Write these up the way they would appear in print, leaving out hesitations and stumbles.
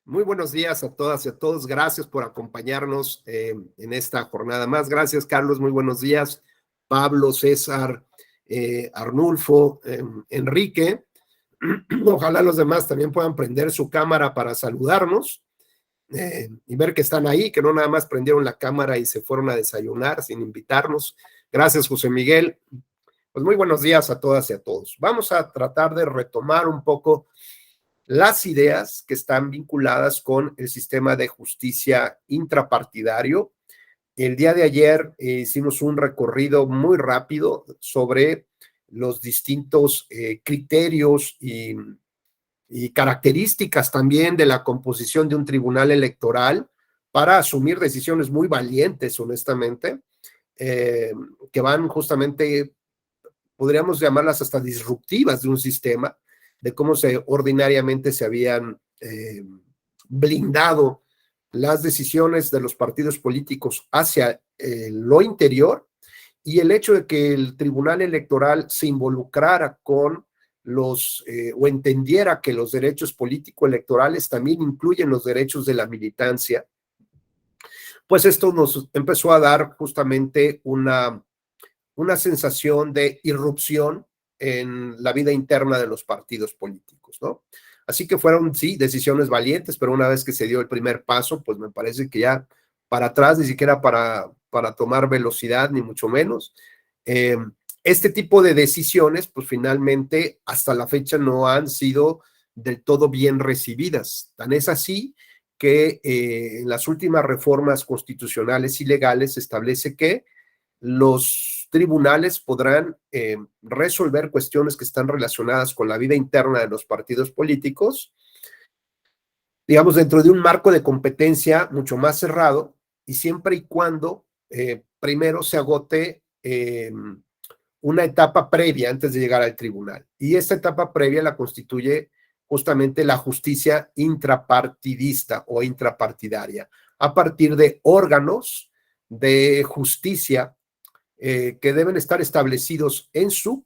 Muy buenos días a todas y a todos. Gracias por acompañarnos en esta jornada más. Gracias, Carlos. Muy buenos días. Pablo, César, Arnulfo, Enrique. Ojalá los demás también puedan prender su cámara para saludarnos y ver que están ahí, que no nada más prendieron la cámara y se fueron a desayunar sin invitarnos. Gracias, José Miguel. Pues muy buenos días a todas y a todos. Vamos a tratar de retomar un poco las ideas que están vinculadas con el sistema de justicia intrapartidario. El día de ayer hicimos un recorrido muy rápido sobre los distintos criterios y características también de la composición de un tribunal electoral para asumir decisiones muy valientes, honestamente, que van justamente, podríamos llamarlas hasta disruptivas de un sistema, de cómo ordinariamente se habían blindado las decisiones de los partidos políticos hacia lo interior, y el hecho de que el Tribunal Electoral se involucrara con o entendiera que los derechos político-electorales también incluyen los derechos de la militancia, pues esto nos empezó a dar justamente una sensación de irrupción en la vida interna de los partidos políticos, ¿no? Así que fueron, sí, decisiones valientes, pero una vez que se dio el primer paso, pues me parece que ya para atrás, ni siquiera para tomar velocidad, ni mucho menos. Este tipo de decisiones, pues finalmente, hasta la fecha no han sido del todo bien recibidas. Tan es así que en las últimas reformas constitucionales y legales se establece que los tribunales podrán resolver cuestiones que están relacionadas con la vida interna de los partidos políticos, digamos, dentro de un marco de competencia mucho más cerrado, y siempre y cuando primero se agote una etapa previa antes de llegar al tribunal. Y esta etapa previa la constituye justamente la justicia intrapartidista o intrapartidaria, a partir de órganos de justicia que deben estar establecidos en su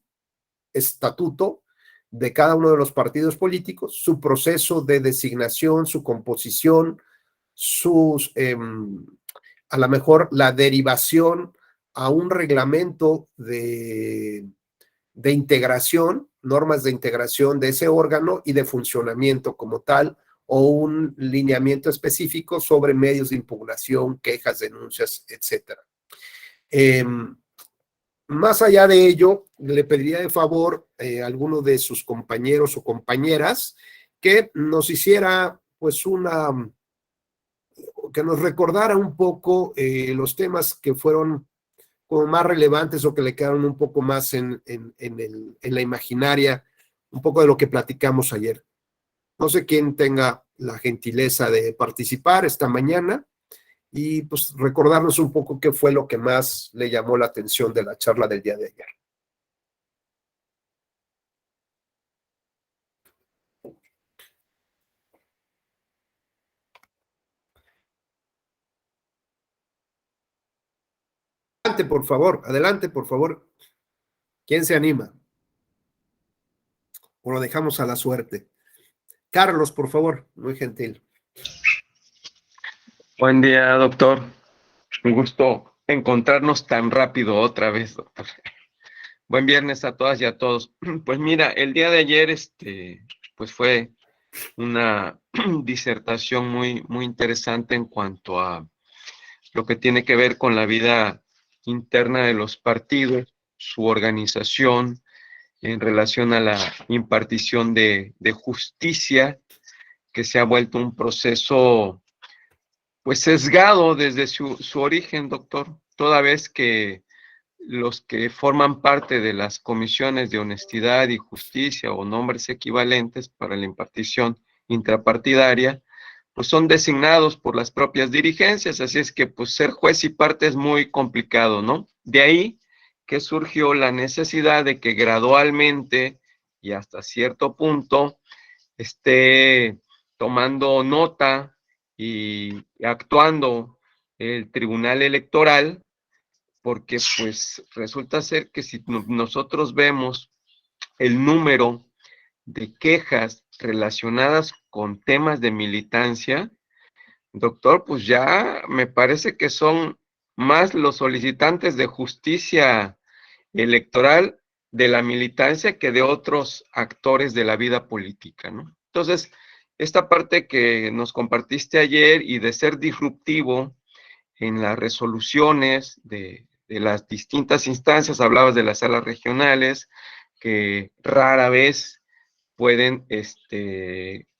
estatuto de cada uno de los partidos políticos, su proceso de designación, su composición, a lo mejor la derivación a un reglamento de integración, normas de integración de ese órgano y de funcionamiento como tal, o un lineamiento específico sobre medios de impugnación, quejas, denuncias, etcétera. Más allá de ello, le pediría de favor a alguno de sus compañeros o compañeras que nos hiciera pues que nos recordara un poco los temas que fueron como más relevantes o que le quedaron un poco más en la imaginaria, un poco de lo que platicamos ayer. No sé quién tenga la gentileza de participar esta mañana y pues recordarnos un poco qué fue lo que más le llamó la atención de la charla del día de ayer. Adelante, por favor. ¿Quién se anima? O lo dejamos a la suerte. Carlos, por favor, muy gentil. Buen día, doctor. Un gusto encontrarnos tan rápido otra vez, doctor. Buen viernes a todas y a todos. Pues mira, el día de ayer, pues fue una disertación muy interesante en cuanto a lo que tiene que ver con la vida interna de los partidos, su organización en relación a la impartición de justicia, que se ha vuelto un proceso pues sesgado desde su origen, doctor, toda vez que los que forman parte de las comisiones de honestidad y justicia o nombres equivalentes para la impartición intrapartidaria, pues son designados por las propias dirigencias, así es que pues ser juez y parte es muy complicado, ¿no? De ahí que surgió la necesidad de que gradualmente y hasta cierto punto esté tomando nota y actuando el Tribunal Electoral, porque pues resulta ser que si nosotros vemos el número de quejas relacionadas con temas de militancia, doctor, pues ya me parece que son más los solicitantes de justicia electoral de la militancia que de otros actores de la vida política, ¿no? Entonces, esta parte que nos compartiste ayer y de ser disruptivo en las resoluciones de las distintas instancias, hablabas de las salas regionales, que rara vez pueden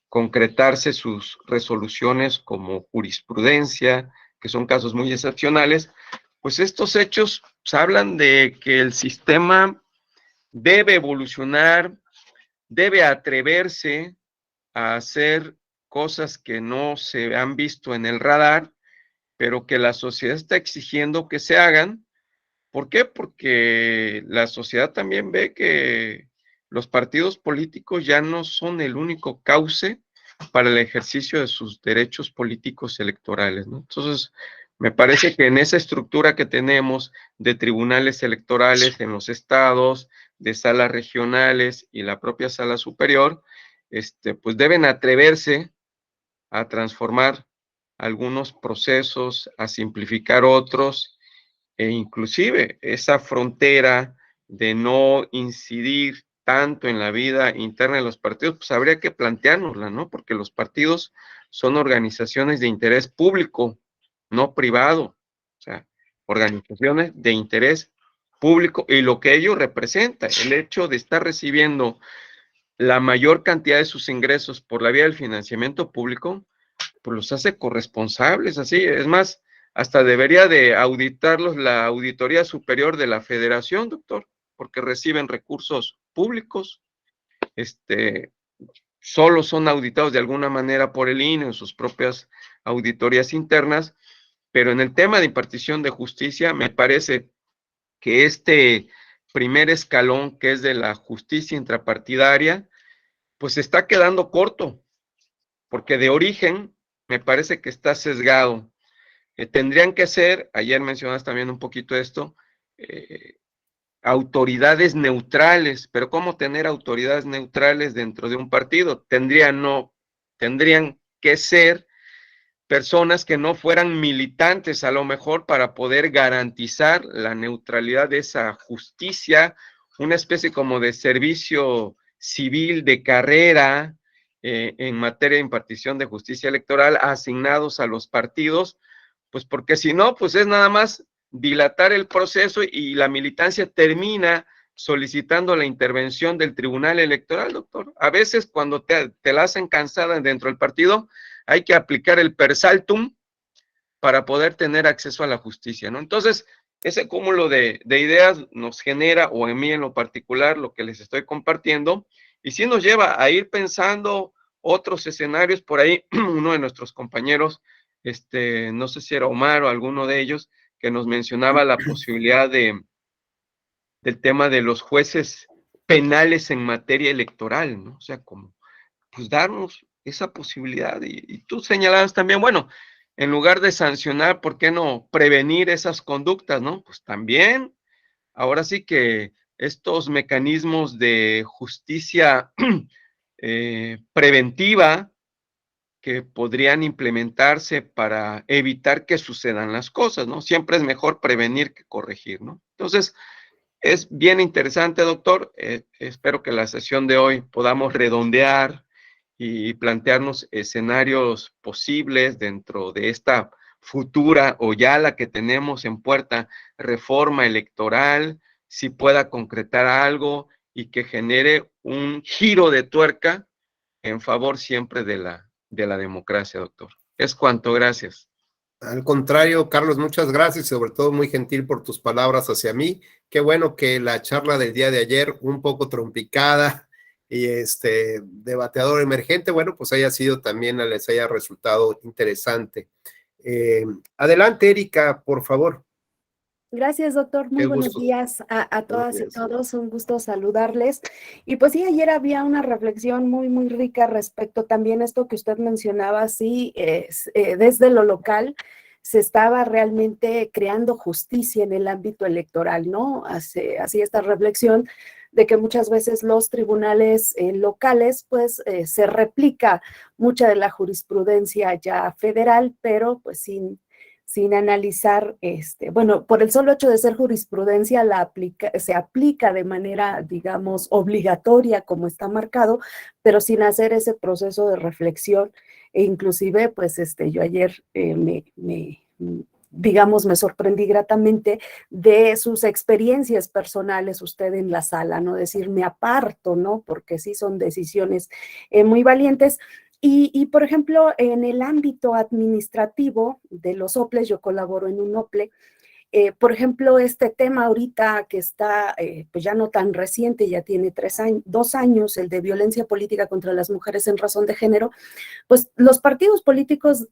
concretarse sus resoluciones como jurisprudencia, que son casos muy excepcionales, pues estos hechos pues, hablan de que el sistema debe evolucionar, debe atreverse a hacer cosas que no se han visto en el radar, pero que la sociedad está exigiendo que se hagan. ¿Por qué? Porque la sociedad también ve que los partidos políticos ya no son el único cauce para el ejercicio de sus derechos políticos electorales, ¿no? Entonces, me parece que en esa estructura que tenemos de tribunales electorales en los estados, de salas regionales y la propia sala superior, pues deben atreverse a transformar algunos procesos, a simplificar otros, e inclusive esa frontera de no incidir tanto en la vida interna de los partidos, pues habría que planteárnosla, ¿no? Porque los partidos son organizaciones de interés público, no privado, o sea, organizaciones de interés público y lo que ello representa, el hecho de estar recibiendo la mayor cantidad de sus ingresos por la vía del financiamiento público, pues los hace corresponsables, así, es más, hasta debería de auditarlos la Auditoría Superior de la Federación, doctor, porque reciben recursos públicos, solo son auditados de alguna manera por el INE en sus propias auditorías internas, pero en el tema de impartición de justicia, me parece que este primer escalón, que es de la justicia intrapartidaria, pues está quedando corto, porque de origen me parece que está sesgado. Tendrían que ser, ayer mencionas también un poquito esto, autoridades neutrales, pero ¿cómo tener autoridades neutrales dentro de un partido? Tendrían que ser personas que no fueran militantes a lo mejor para poder garantizar la neutralidad de esa justicia, una especie como de servicio civil de carrera en materia de impartición de justicia electoral asignados a los partidos, pues porque si no, pues es nada más dilatar el proceso y la militancia termina solicitando la intervención del Tribunal Electoral, doctor. A veces cuando te la hacen cansada dentro del partido, hay que aplicar el per saltum para poder tener acceso a la justicia, ¿no? Entonces, ese cúmulo de ideas nos genera, o en mí en lo particular, lo que les estoy compartiendo, y sí nos lleva a ir pensando otros escenarios. Por ahí, uno de nuestros compañeros, no sé si era Omar o alguno de ellos, que nos mencionaba la posibilidad del tema de los jueces penales en materia electoral, ¿no? O sea, como pues darnos esa posibilidad. Y tú señalabas también, bueno, en lugar de sancionar, ¿por qué no prevenir esas conductas, no? Pues también, ahora sí que estos mecanismos de justicia preventiva que podrían implementarse para evitar que sucedan las cosas, ¿no? Siempre es mejor prevenir que corregir, ¿no? Entonces, es bien interesante, doctor. Espero que la sesión de hoy podamos redondear y plantearnos escenarios posibles dentro de esta futura o ya la que tenemos en puerta reforma electoral, si pueda concretar algo y que genere un giro de tuerca en favor siempre de la democracia, doctor. Es cuanto, gracias. Al contrario, Carlos, muchas gracias, sobre todo muy gentil por tus palabras hacia mí. Qué bueno que la charla del día de ayer, un poco trompicada y debateador emergente, bueno, pues haya sido también, les haya resultado interesante. Adelante, Erika, por favor. Gracias, doctor. Muy Qué buenos gusto. días a todas y Buenos días. todos. Un gusto saludarles. Y pues sí, ayer había una reflexión muy, muy rica respecto también a esto que usted mencionaba, sí, desde lo local se estaba realmente creando justicia en el ámbito electoral, ¿no? Así esta reflexión de que muchas veces los tribunales locales, pues se replica mucha de la jurisprudencia ya federal, pero pues sin analizar, bueno, por el solo hecho de ser jurisprudencia, se aplica de manera, digamos, obligatoria, como está marcado, pero sin hacer ese proceso de reflexión. E inclusive, pues, yo ayer digamos, me sorprendí gratamente de sus experiencias personales usted en la sala, ¿no? Decir, me aparto, ¿no? Porque sí son decisiones muy valientes. Por ejemplo, en el ámbito administrativo de los OPLES, yo colaboro en un OPLE, por ejemplo, este tema ahorita que está, pues ya no tan reciente, ya tiene 2 años, el de violencia política contra las mujeres en razón de género, pues los partidos políticos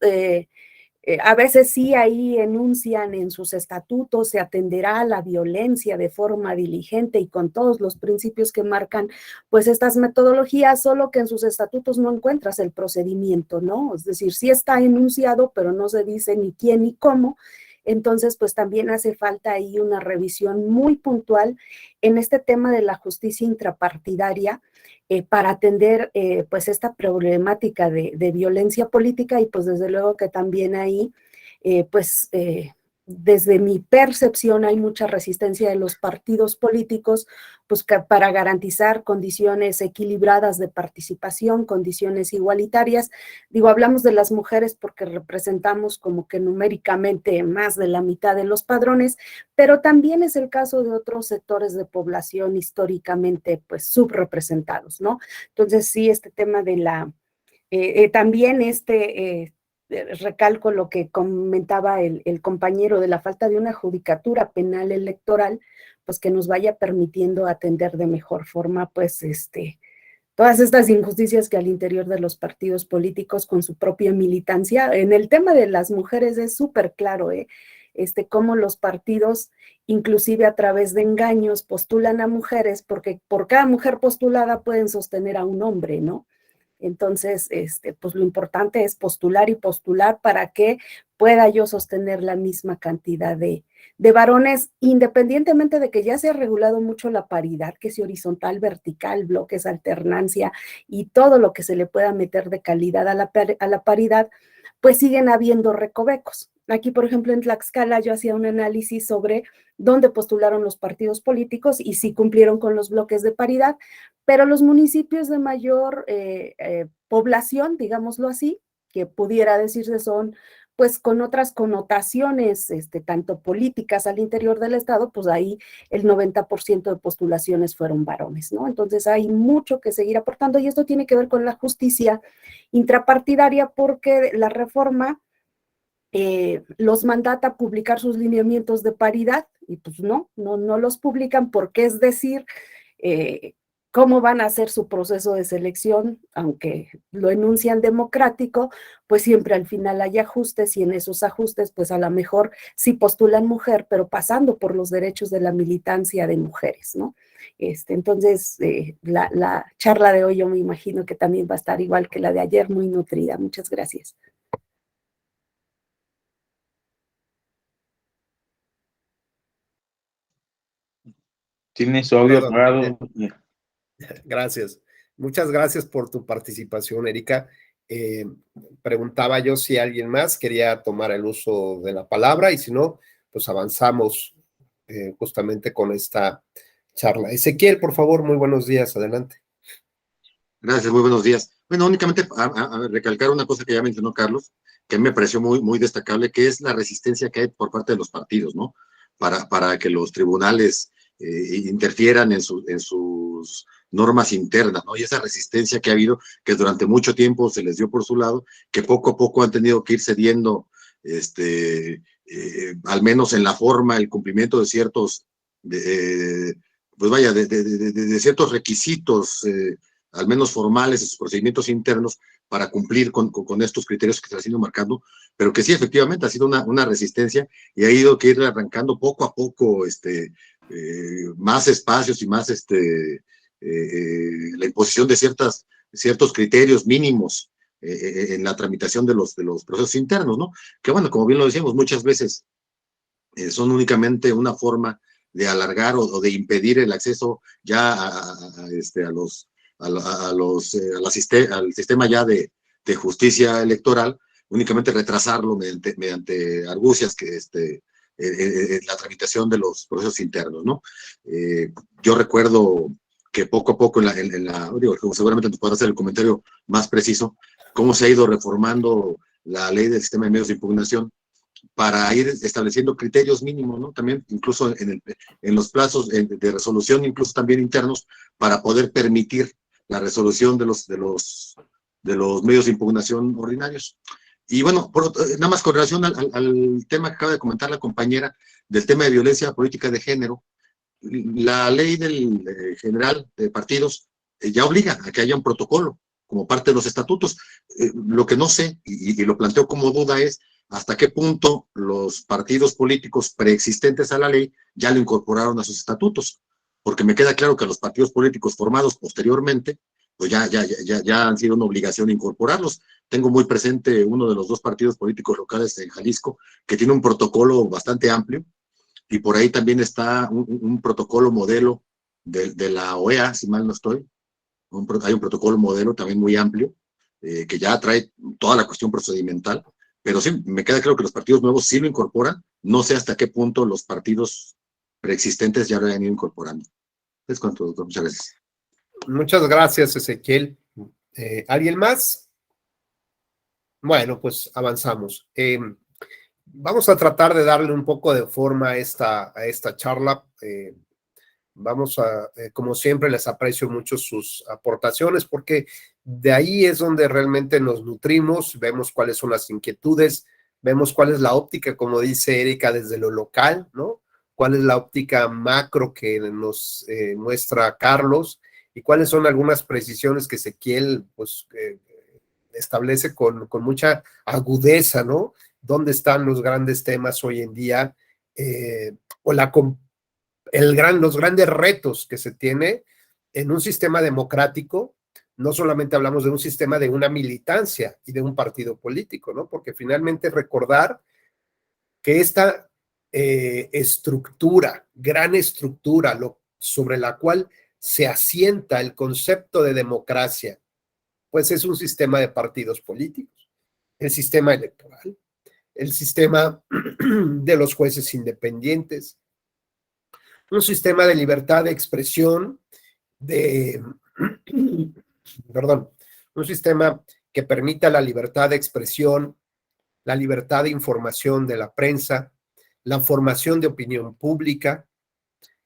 a veces sí ahí enuncian en sus estatutos, se atenderá a la violencia de forma diligente y con todos los principios que marcan pues estas metodologías, solo que en sus estatutos no encuentras el procedimiento, ¿no? Es decir, sí está enunciado, pero no se dice ni quién ni cómo. Entonces, pues también hace falta ahí una revisión muy puntual en este tema de la justicia intrapartidaria, para atender pues esta problemática de violencia política y pues desde luego que también ahí pues desde mi percepción hay mucha resistencia de los partidos políticos pues para garantizar condiciones equilibradas de participación, condiciones igualitarias. Digo, hablamos de las mujeres porque representamos como que numéricamente más de la mitad de los padrones, pero también es el caso de otros sectores de población históricamente pues subrepresentados, ¿no? Entonces sí, este tema de la, también recalco lo que comentaba el compañero de la falta de una judicatura penal electoral, pues que nos vaya permitiendo atender de mejor forma, pues todas estas injusticias que al interior de los partidos políticos con su propia militancia. En el tema de las mujeres es súper claro, cómo los partidos, inclusive a través de engaños, postulan a mujeres, porque por cada mujer postulada pueden sostener a un hombre, ¿no? Entonces, pues lo importante es postular y postular para que pueda yo sostener la misma cantidad de varones, independientemente de que ya se ha regulado mucho la paridad, que es horizontal, vertical, bloques, alternancia y todo lo que se le pueda meter de calidad a la paridad, pues siguen habiendo recovecos. Aquí, por ejemplo, en Tlaxcala yo hacía un análisis sobre dónde postularon los partidos políticos y si cumplieron con los bloques de paridad, pero los municipios de mayor población, digámoslo así, que pudiera decirse son pues con otras connotaciones, tanto políticas al interior del estado, pues ahí el 90% de postulaciones fueron varones, ¿no? Entonces hay mucho que seguir aportando y esto tiene que ver con la justicia intrapartidaria porque la reforma los mandata a publicar sus lineamientos de paridad y pues no los publican porque es decir, cómo van a hacer su proceso de selección, aunque lo enuncian democrático, pues siempre al final hay ajustes y en esos ajustes pues a lo mejor sí postulan mujer, pero pasando por los derechos de la militancia de mujeres, ¿no? Entonces, la charla de hoy yo me imagino que también va a estar igual que la de ayer, muy nutrida. Muchas gracias. Tiene su audio apagado. Gracias. Muchas gracias por tu participación, Erika. Preguntaba yo si alguien más quería tomar el uso de la palabra y si no, pues avanzamos justamente con esta charla. Ezequiel, por favor, muy buenos días, adelante. Gracias, muy buenos días. Bueno, únicamente a recalcar una cosa que ya mencionó Carlos, que a mí me pareció muy destacable, que es la resistencia que hay por parte de los partidos, ¿no? Para que los tribunales interfieran en sus normas internas, ¿no? Y esa resistencia que ha habido, que durante mucho tiempo se les dio por su lado, que poco a poco han tenido que ir cediendo, al menos en la forma, el cumplimiento de ciertos, pues vaya, de ciertos requisitos, al menos formales, en sus procedimientos internos, para cumplir con estos criterios que se han ido marcando, pero que sí, efectivamente, ha sido una resistencia y ha ido que ir arrancando poco a poco más espacios y más la imposición de ciertos criterios mínimos en la tramitación de los procesos internos, ¿no? Que bueno, como bien lo decíamos, muchas veces son únicamente una forma alargar o de impedir el acceso ya al sistema ya de justicia electoral, únicamente retrasarlo mediante argucias que la tramitación de los procesos internos, ¿no? Yo recuerdo que poco a poco digo, seguramente nos podrá hacer el comentario más preciso, cómo se ha ido reformando la ley del sistema de medios de impugnación para ir estableciendo criterios mínimos, ¿no? También incluso en los plazos de resolución, incluso también internos, para poder permitir la resolución de los medios de impugnación ordinarios. Y bueno, nada más con relación al tema que acaba de comentar la compañera, del tema de violencia política de género, la ley del general de partidos ya obliga a que haya un protocolo como parte de los estatutos. Lo que no sé, y lo planteo como duda, es hasta qué punto los partidos políticos preexistentes a la ley ya lo incorporaron a sus estatutos, porque me queda claro que los partidos políticos formados posteriormente, pues ya han sido una obligación incorporarlos. Tengo muy presente uno de los dos partidos políticos locales en Jalisco, que tiene un protocolo bastante amplio, y por ahí también está un protocolo modelo de la OEA, si mal no estoy. Hay un protocolo modelo también muy amplio, que ya trae toda la cuestión procedimental, pero sí, me queda claro que los partidos nuevos sí lo incorporan. No sé hasta qué punto los partidos preexistentes ya lo han ido incorporando. Es cuanto, doctor. Muchas gracias. Muchas gracias, Ezequiel. ¿Alguien más? Bueno, pues avanzamos. Vamos a tratar de darle un poco de forma a esta charla. Vamos a, como siempre, les aprecio mucho sus aportaciones, porque de ahí es donde realmente nos nutrimos, vemos cuáles son las inquietudes, vemos cuál es la óptica, como dice Erika, desde lo local, ¿no? Cuál es la óptica macro que nos muestra Carlos, y cuáles son algunas precisiones que Ezequiel pues, establece con mucha agudeza, ¿no? ¿Dónde están los grandes temas hoy en día? O los grandes retos que se tiene en un sistema democrático. No solamente hablamos de un sistema de una militancia y de un partido político, ¿no? Porque finalmente recordar que esta gran estructura sobre la cual se asienta el concepto de democracia, pues es un sistema de partidos políticos, el sistema electoral, el sistema de los jueces independientes, un sistema de libertad de expresión, un sistema que permita la libertad de expresión, la libertad de información de la prensa, la formación de opinión pública,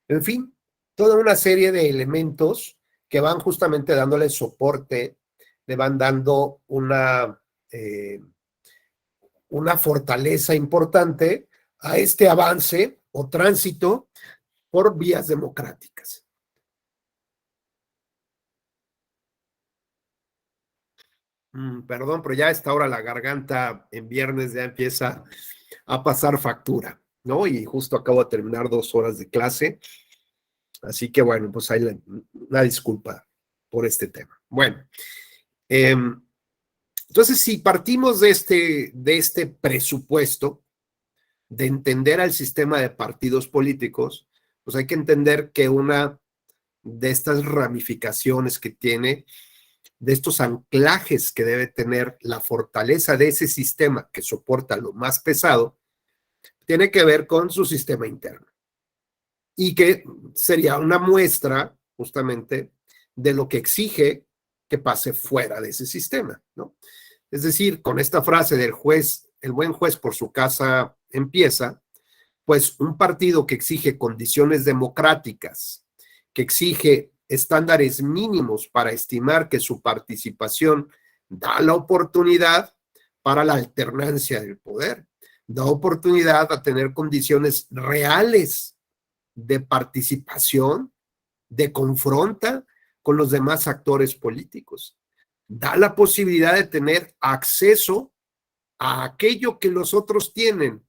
en fin, toda una serie de elementos que van justamente dándole soporte, le van dando una fortaleza importante a este avance o tránsito por vías democráticas. Perdón, pero ya a esta hora la garganta en viernes ya empieza a pasar factura, ¿no? Y justo acabo de terminar 2 horas de clase, así que bueno, pues hay una disculpa por este tema. Bueno, entonces si partimos de este presupuesto de entender al sistema de partidos políticos, pues hay que entender que una de estas ramificaciones que tiene, de estos anclajes que debe tener la fortaleza de ese sistema que soporta lo más pesado, tiene que ver con su sistema interno. Y que sería una muestra justamente de lo que exige que pase fuera de ese sistema, ¿no? Es decir, con esta frase del juez, el buen juez por su casa empieza, pues un partido que exige condiciones democráticas, que exige estándares mínimos para estimar que su participación da la oportunidad para la alternancia del poder, da oportunidad a tener condiciones reales de participación, de confronta con los demás actores políticos, da la posibilidad de tener acceso a aquello que los otros tienen,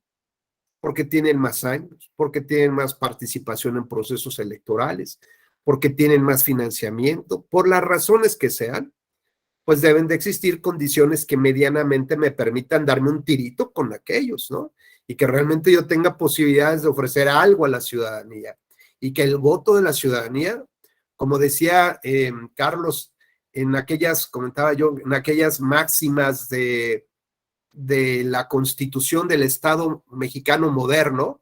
porque tienen más años, porque tienen más participación en procesos electorales, porque tienen más financiamiento, por las razones que sean, pues deben de existir condiciones que medianamente me permitan darme un tirito con aquellos, ¿no? Y que realmente yo tenga posibilidades de ofrecer algo a la ciudadanía. y que el voto de la ciudadanía, como decía Carlos, comentaba yo, en aquellas máximas de la Constitución del Estado mexicano moderno,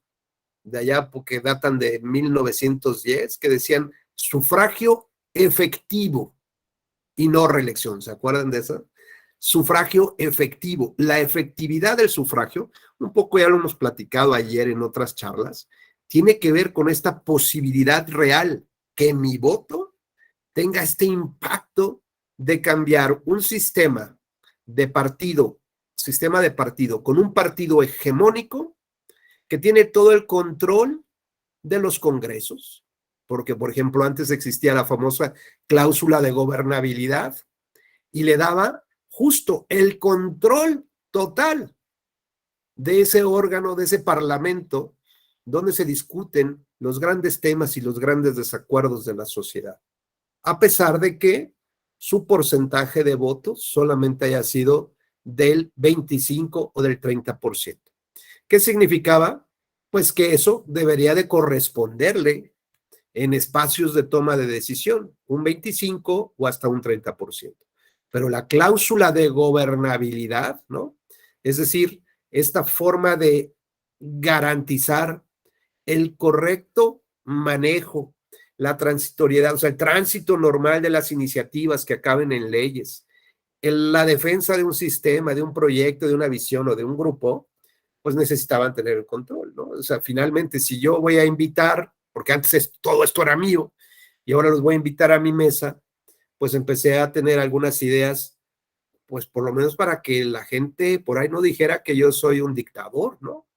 de allá porque datan de 1910, que decían sufragio efectivo y no reelección. ¿Se acuerdan de eso? Sufragio efectivo. La efectividad del sufragio, un poco ya lo hemos platicado ayer en otras charlas, tiene que ver con esta posibilidad real que mi voto tenga este impacto de cambiar un sistema de partido con un partido hegemónico que tiene todo el control de los congresos, porque, por ejemplo, antes existía la famosa cláusula de gobernabilidad y le daba justo el control total de ese órgano, de ese parlamento, donde se discuten los grandes temas y los grandes desacuerdos de la sociedad, a pesar de que su porcentaje de votos solamente haya sido del 25 o del 30%. ¿Qué significaba? Pues que eso debería de corresponderle en espacios de toma de decisión, un 25 o hasta un 30%. Pero la cláusula de gobernabilidad, ¿no? Es decir, esta forma de garantizar el correcto manejo, la transitoriedad, o sea, el tránsito normal de las iniciativas que acaben en leyes, la defensa de un sistema, de un proyecto, de una visión o de un grupo, pues necesitaban tener el control, ¿no? O sea, finalmente, si yo voy a invitar, porque antes todo esto era mío, y ahora los voy a invitar a mi mesa, pues empecé a tener algunas ideas, pues por lo menos para que la gente por ahí no dijera que yo soy un dictador, ¿no?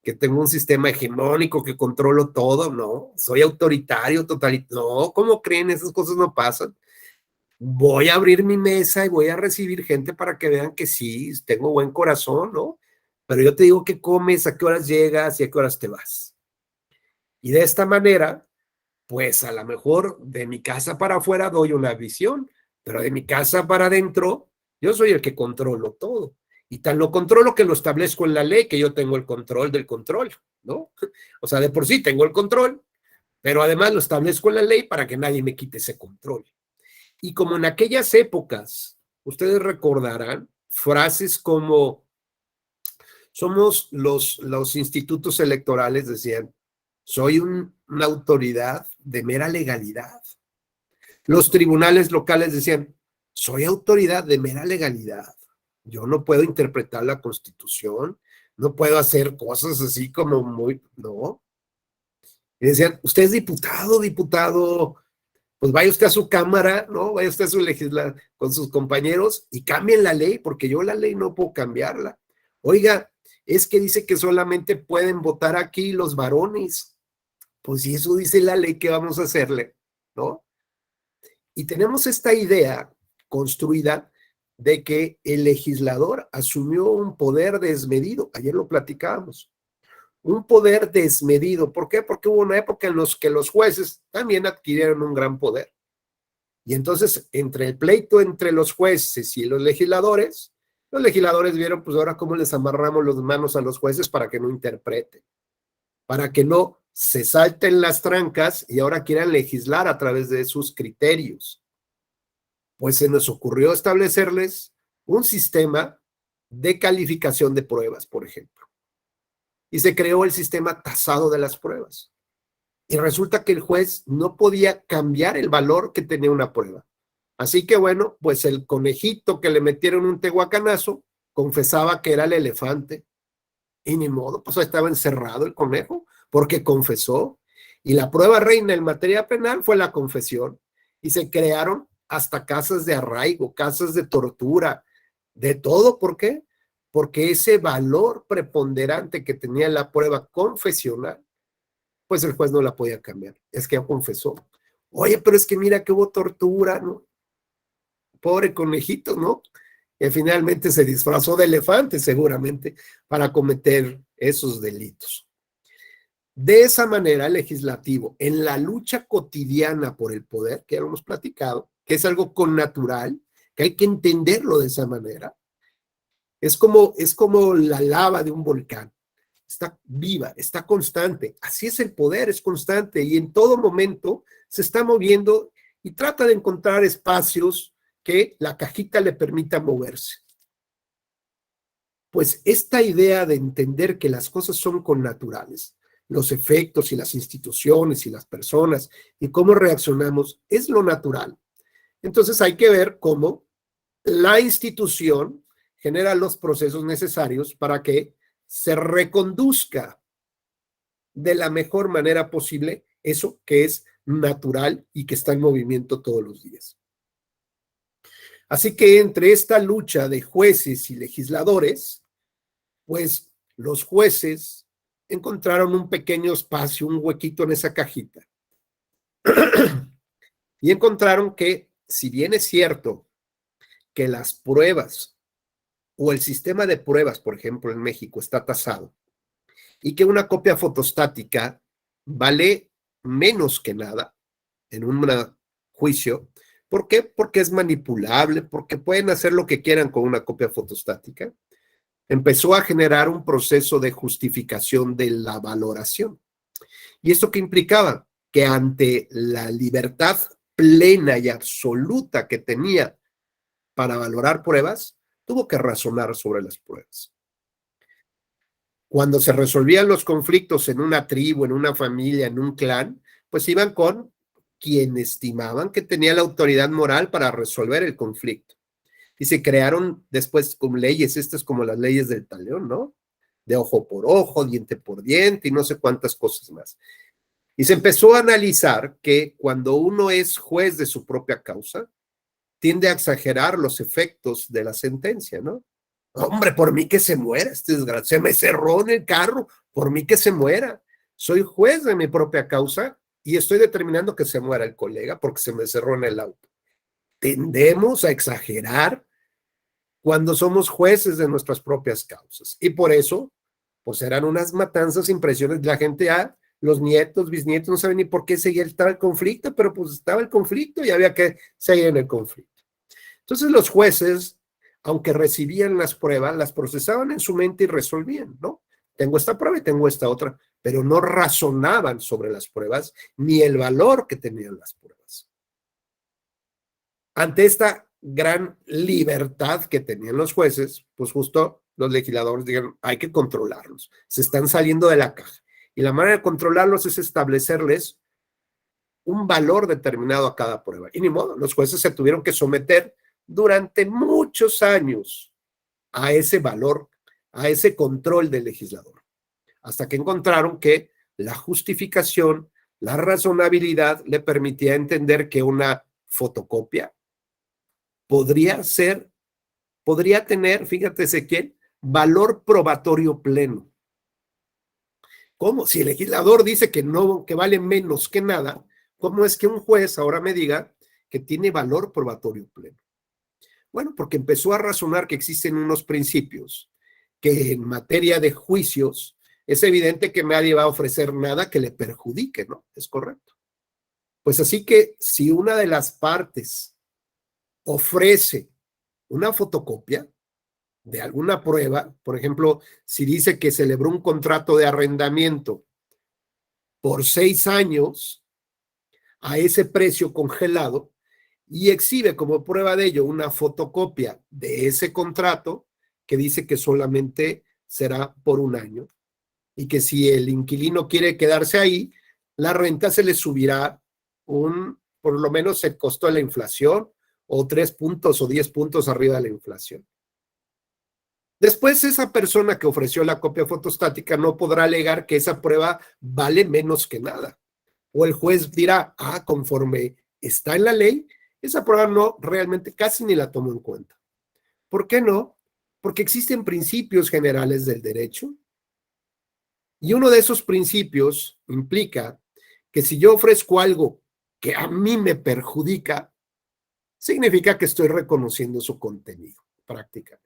Que tengo un sistema hegemónico, que controlo todo, no, soy autoritario, totalitario, no, ¿cómo creen? Esas cosas no pasan. Voy a abrir mi mesa y voy a recibir gente para que vean que sí, tengo buen corazón, ¿no? Pero yo te digo qué comes, a qué horas llegas y a qué horas te vas. Y de esta manera, pues a lo mejor de mi casa para afuera doy una visión, pero de mi casa para adentro, yo soy el que controlo todo. Y tan lo controlo que lo establezco en la ley, que yo tengo el control del control, ¿no? O sea, de por sí tengo el control, pero además lo establezco en la ley para que nadie me quite ese control. Y como en aquellas épocas, ustedes recordarán frases como somos los institutos electorales, decían, soy una autoridad de mera legalidad. Los tribunales locales decían, soy autoridad de mera legalidad. Yo no puedo interpretar la Constitución, no puedo hacer cosas así como muy, no. Y decían, usted es diputado, pues vaya usted a su cámara, ¿no? Vaya usted a su legislador con sus compañeros y cambien la ley, porque yo la ley no puedo cambiarla. Oiga, es que dice que solamente pueden votar aquí los varones. Pues si eso dice la ley, ¿qué vamos a hacerle? ¿No? Y tenemos esta idea construida de que el legislador asumió un poder desmedido. Ayer lo platicábamos. Un poder desmedido. ¿Por qué? Porque hubo una época en la que los jueces también adquirieron un gran poder. Y entonces, entre el pleito entre los jueces y los legisladores vieron, pues ahora cómo les amarramos las manos a los jueces para que no interpreten, para que no se salten las trancas y ahora quieran legislar a través de sus criterios. Pues se nos ocurrió establecerles un sistema de calificación de pruebas, por ejemplo. Y se creó el sistema tasado de las pruebas. Y resulta que el juez no podía cambiar el valor que tenía una prueba. Así que bueno, pues el conejito que le metieron un tehuacanazo confesaba que era el elefante. Y ni modo, pues estaba encerrado el conejo porque confesó. Y la prueba reina en materia penal fue la confesión. Y se crearon hasta casas de arraigo, casas de tortura, de todo. ¿Por qué? Porque ese valor preponderante que tenía la prueba confesional, pues el juez no la podía cambiar. Es que ya confesó. Oye, pero es que mira que hubo tortura, ¿no? Pobre conejito, ¿no? Que finalmente se disfrazó de elefante seguramente para cometer esos delitos. De esa manera, el legislativo, en la lucha cotidiana por el poder, que ya lo hemos platicado, que es algo connatural, que hay que entenderlo de esa manera, es como la lava de un volcán. está viva, está constante. Así es el poder, es constante y en todo momento se está moviendo y trata de encontrar espacios que la cajita le permita moverse. Pues esta idea de entender que las cosas son connaturales, los efectos y las instituciones y las personas y cómo reaccionamos es lo natural. Entonces hay que ver cómo la institución genera los procesos necesarios para que se reconduzca de la mejor manera posible eso que es natural y que está en movimiento todos los días. Así que entre esta lucha de jueces y legisladores, pues los jueces encontraron un pequeño espacio, un huequito en esa cajita. Y encontraron que, si bien es cierto que las pruebas o el sistema de pruebas, por ejemplo, en México está tasado, y que una copia fotostática vale menos que nada en un juicio. ¿Por qué? Porque es manipulable, porque pueden hacer lo que quieran con una copia fotostática. Empezó a generar un proceso de justificación de la valoración. ¿Y esto qué implicaba? Que ante la libertad plena y absoluta que tenía para valorar pruebas, tuvo que razonar sobre las pruebas. Cuando se resolvían los conflictos en una tribu, en una familia, en un clan, pues iban con quien estimaban que tenía la autoridad moral para resolver el conflicto. Y se crearon después como leyes, estas como las leyes del talión, ¿no? De ojo por ojo, diente por diente y no sé cuántas cosas más. Y se empezó a analizar que cuando uno es juez de su propia causa, tiende a exagerar los efectos de la sentencia, ¿no? Hombre, por mí que se muera, este desgraciado, se me cerró en el carro, por mí que se muera. Soy juez de mi propia causa y estoy determinando que se muera el colega porque se me cerró en el auto. Tendemos a exagerar cuando somos jueces de nuestras propias causas. Y por eso, pues eran unas matanzas, impresiones. La gente, los nietos, bisnietos, no saben ni por qué seguía el conflicto, pero pues estaba el conflicto y había que seguir en el conflicto. Entonces los jueces, aunque recibían las pruebas, las procesaban en su mente y resolvían, ¿no? Tengo esta prueba y tengo esta otra, pero no razonaban sobre las pruebas ni el valor que tenían las pruebas. Ante esta gran libertad que tenían los jueces, pues justo los legisladores dijeron, hay que controlarlos, se están saliendo de la caja. Y la manera de controlarlos es establecerles un valor determinado a cada prueba. Y ni modo, los jueces se tuvieron que someter durante muchos años a ese valor, a ese control del legislador, hasta que encontraron que la justificación, la razonabilidad le permitía entender que una fotocopia podría tener, fíjate Ezequiel, valor probatorio pleno. ¿Cómo? Si el legislador dice que no, que vale menos que nada, ¿cómo es que un juez ahora me diga que tiene valor probatorio pleno? Bueno, porque empezó a razonar que existen unos principios que en materia de juicios es evidente que nadie va a ofrecer nada que le perjudique, ¿no? Es correcto. Pues así que si una de las partes ofrece una fotocopia de alguna prueba, por ejemplo, si dice que celebró un contrato de arrendamiento por 6 años a ese precio congelado y exhibe como prueba de ello una fotocopia de ese contrato que dice que solamente será por 1 año y que si el inquilino quiere quedarse ahí, la renta se le subirá por lo menos el costo de la inflación o 3 puntos o 10 puntos arriba de la inflación. Después, esa persona que ofreció la copia fotostática no podrá alegar que esa prueba vale menos que nada. O el juez dirá, conforme está en la ley, esa prueba no, realmente casi ni la tomo en cuenta. ¿Por qué no? Porque existen principios generales del derecho y uno de esos principios implica que si yo ofrezco algo que a mí me perjudica, significa que estoy reconociendo su contenido, prácticamente.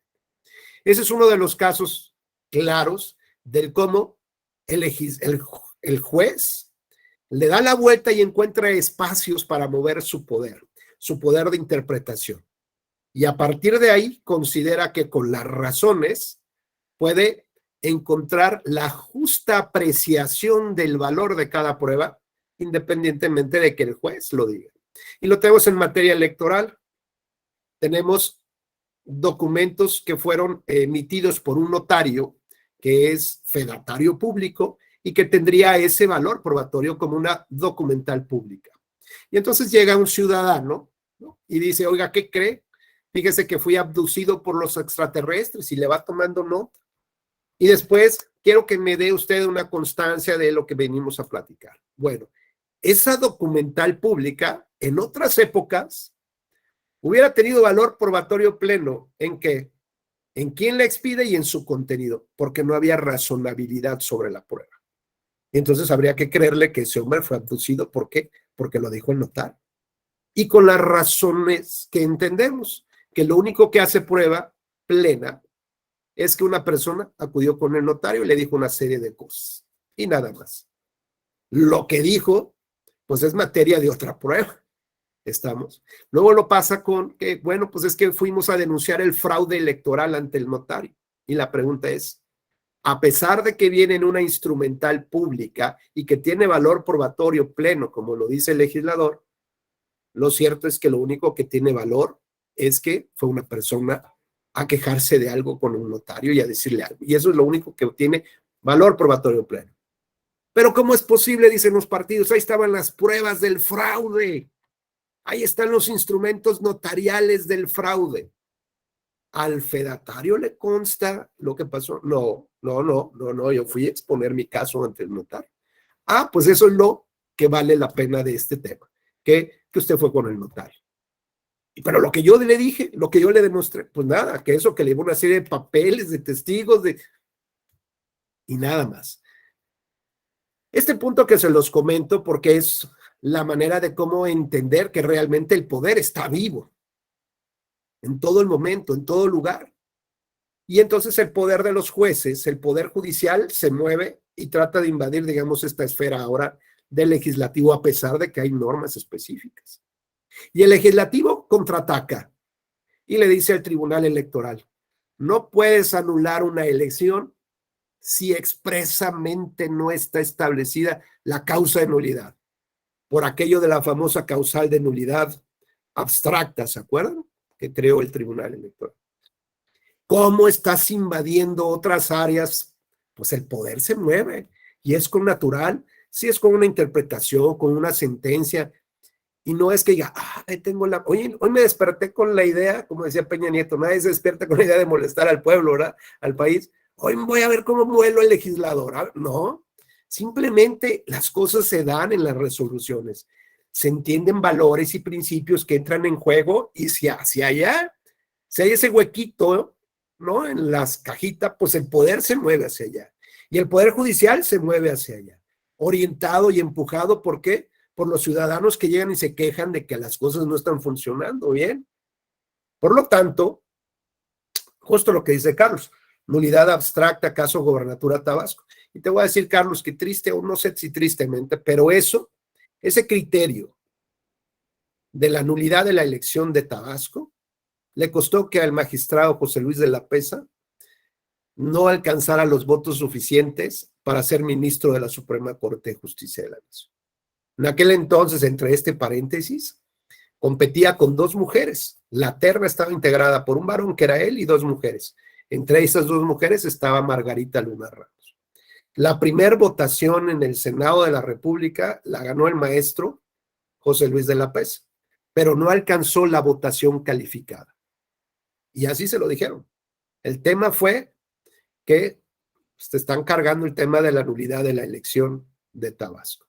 Ese es uno de los casos claros del cómo el juez le da la vuelta y encuentra espacios para mover su poder de interpretación. Y a partir de ahí considera que con las razones puede encontrar la justa apreciación del valor de cada prueba, independientemente de que el juez lo diga. Y lo tenemos en materia electoral. Tenemos documentos que fueron emitidos por un notario que es fedatario público y que tendría ese valor probatorio como una documental pública. Y entonces llega un ciudadano, ¿no?, y dice, oiga, ¿qué cree? Fíjese que fui abducido por los extraterrestres, y le va tomando nota. Y después quiero que me dé usted una constancia de lo que venimos a platicar. Bueno, esa documental pública en otras épocas hubiera tenido valor probatorio pleno. ¿En qué? En quién la expide y en su contenido, porque no había razonabilidad sobre la prueba. Y entonces habría que creerle que ese hombre fue abducido. ¿Por qué? Porque lo dijo el notario. Y con las razones que entendemos, que lo único que hace prueba plena es que una persona acudió con el notario y le dijo una serie de cosas. Y nada más. Lo que dijo, pues es materia de otra prueba. ¿Estamos? Luego lo pasa con que, bueno, pues es que fuimos a denunciar el fraude electoral ante el notario. Y la pregunta es, a pesar de que viene en una instrumental pública y que tiene valor probatorio pleno, como lo dice el legislador, lo cierto es que lo único que tiene valor es que fue una persona a quejarse de algo con un notario y a decirle algo. Y eso es lo único que tiene valor probatorio pleno. Pero ¿cómo es posible? Dicen los partidos, ahí estaban las pruebas del fraude. Ahí están los instrumentos notariales del fraude. ¿Al fedatario le consta lo que pasó? No, yo fui a exponer mi caso ante el notario. Ah, pues eso es lo que vale la pena de este tema, que usted fue con el notario. Pero lo que yo le dije, lo que yo le demostré, pues nada, que eso, que le llevó una serie de papeles, de testigos, y nada más. Este punto que se los comento porque es la manera de cómo entender que realmente el poder está vivo en todo el momento, en todo lugar. Y entonces el poder de los jueces, el poder judicial, se mueve y trata de invadir, digamos, esta esfera ahora del legislativo, a pesar de que hay normas específicas. Y el legislativo contraataca y le dice al Tribunal Electoral, no puedes anular una elección si expresamente no está establecida la causa de nulidad, por aquello de la famosa causal de nulidad abstracta, ¿se acuerdan? Que creó el Tribunal Electoral. ¿Cómo estás invadiendo otras áreas? Pues el poder se mueve y es con natural, si es con una interpretación, con una sentencia, y no es que diga, hoy me desperté con la idea, como decía Peña Nieto, nadie se despierta con la idea de molestar al pueblo, ¿verdad? Al país. Hoy voy a ver cómo muelo al legislador. No, simplemente las cosas se dan en las resoluciones. Se entienden valores y principios que entran en juego, y si hay ese huequito, ¿no?, en las cajitas, pues el poder se mueve hacia allá. Y el poder judicial se mueve hacia allá, orientado y empujado, ¿por qué? Por los ciudadanos que llegan y se quejan de que las cosas no están funcionando bien. Por lo tanto, justo lo que dice Carlos, nulidad abstracta, caso Gobernatura Tabasco. Y te voy a decir, Carlos, que triste, o no sé si tristemente, pero ese criterio de la nulidad de la elección de Tabasco le costó que al magistrado José Luis de la Pesa no alcanzara los votos suficientes para ser ministro de la Suprema Corte de Justicia de la Nación. En aquel entonces, entre este paréntesis, competía con dos mujeres. La terna estaba integrada por un varón, que era él, y dos mujeres. Entre esas dos mujeres estaba Margarita Luna Ramos. La primera votación en el Senado de la República la ganó el maestro José Luis de la Pesa, pero no alcanzó la votación calificada. Y así se lo dijeron. El tema fue que te están cargando el tema de la nulidad de la elección de Tabasco.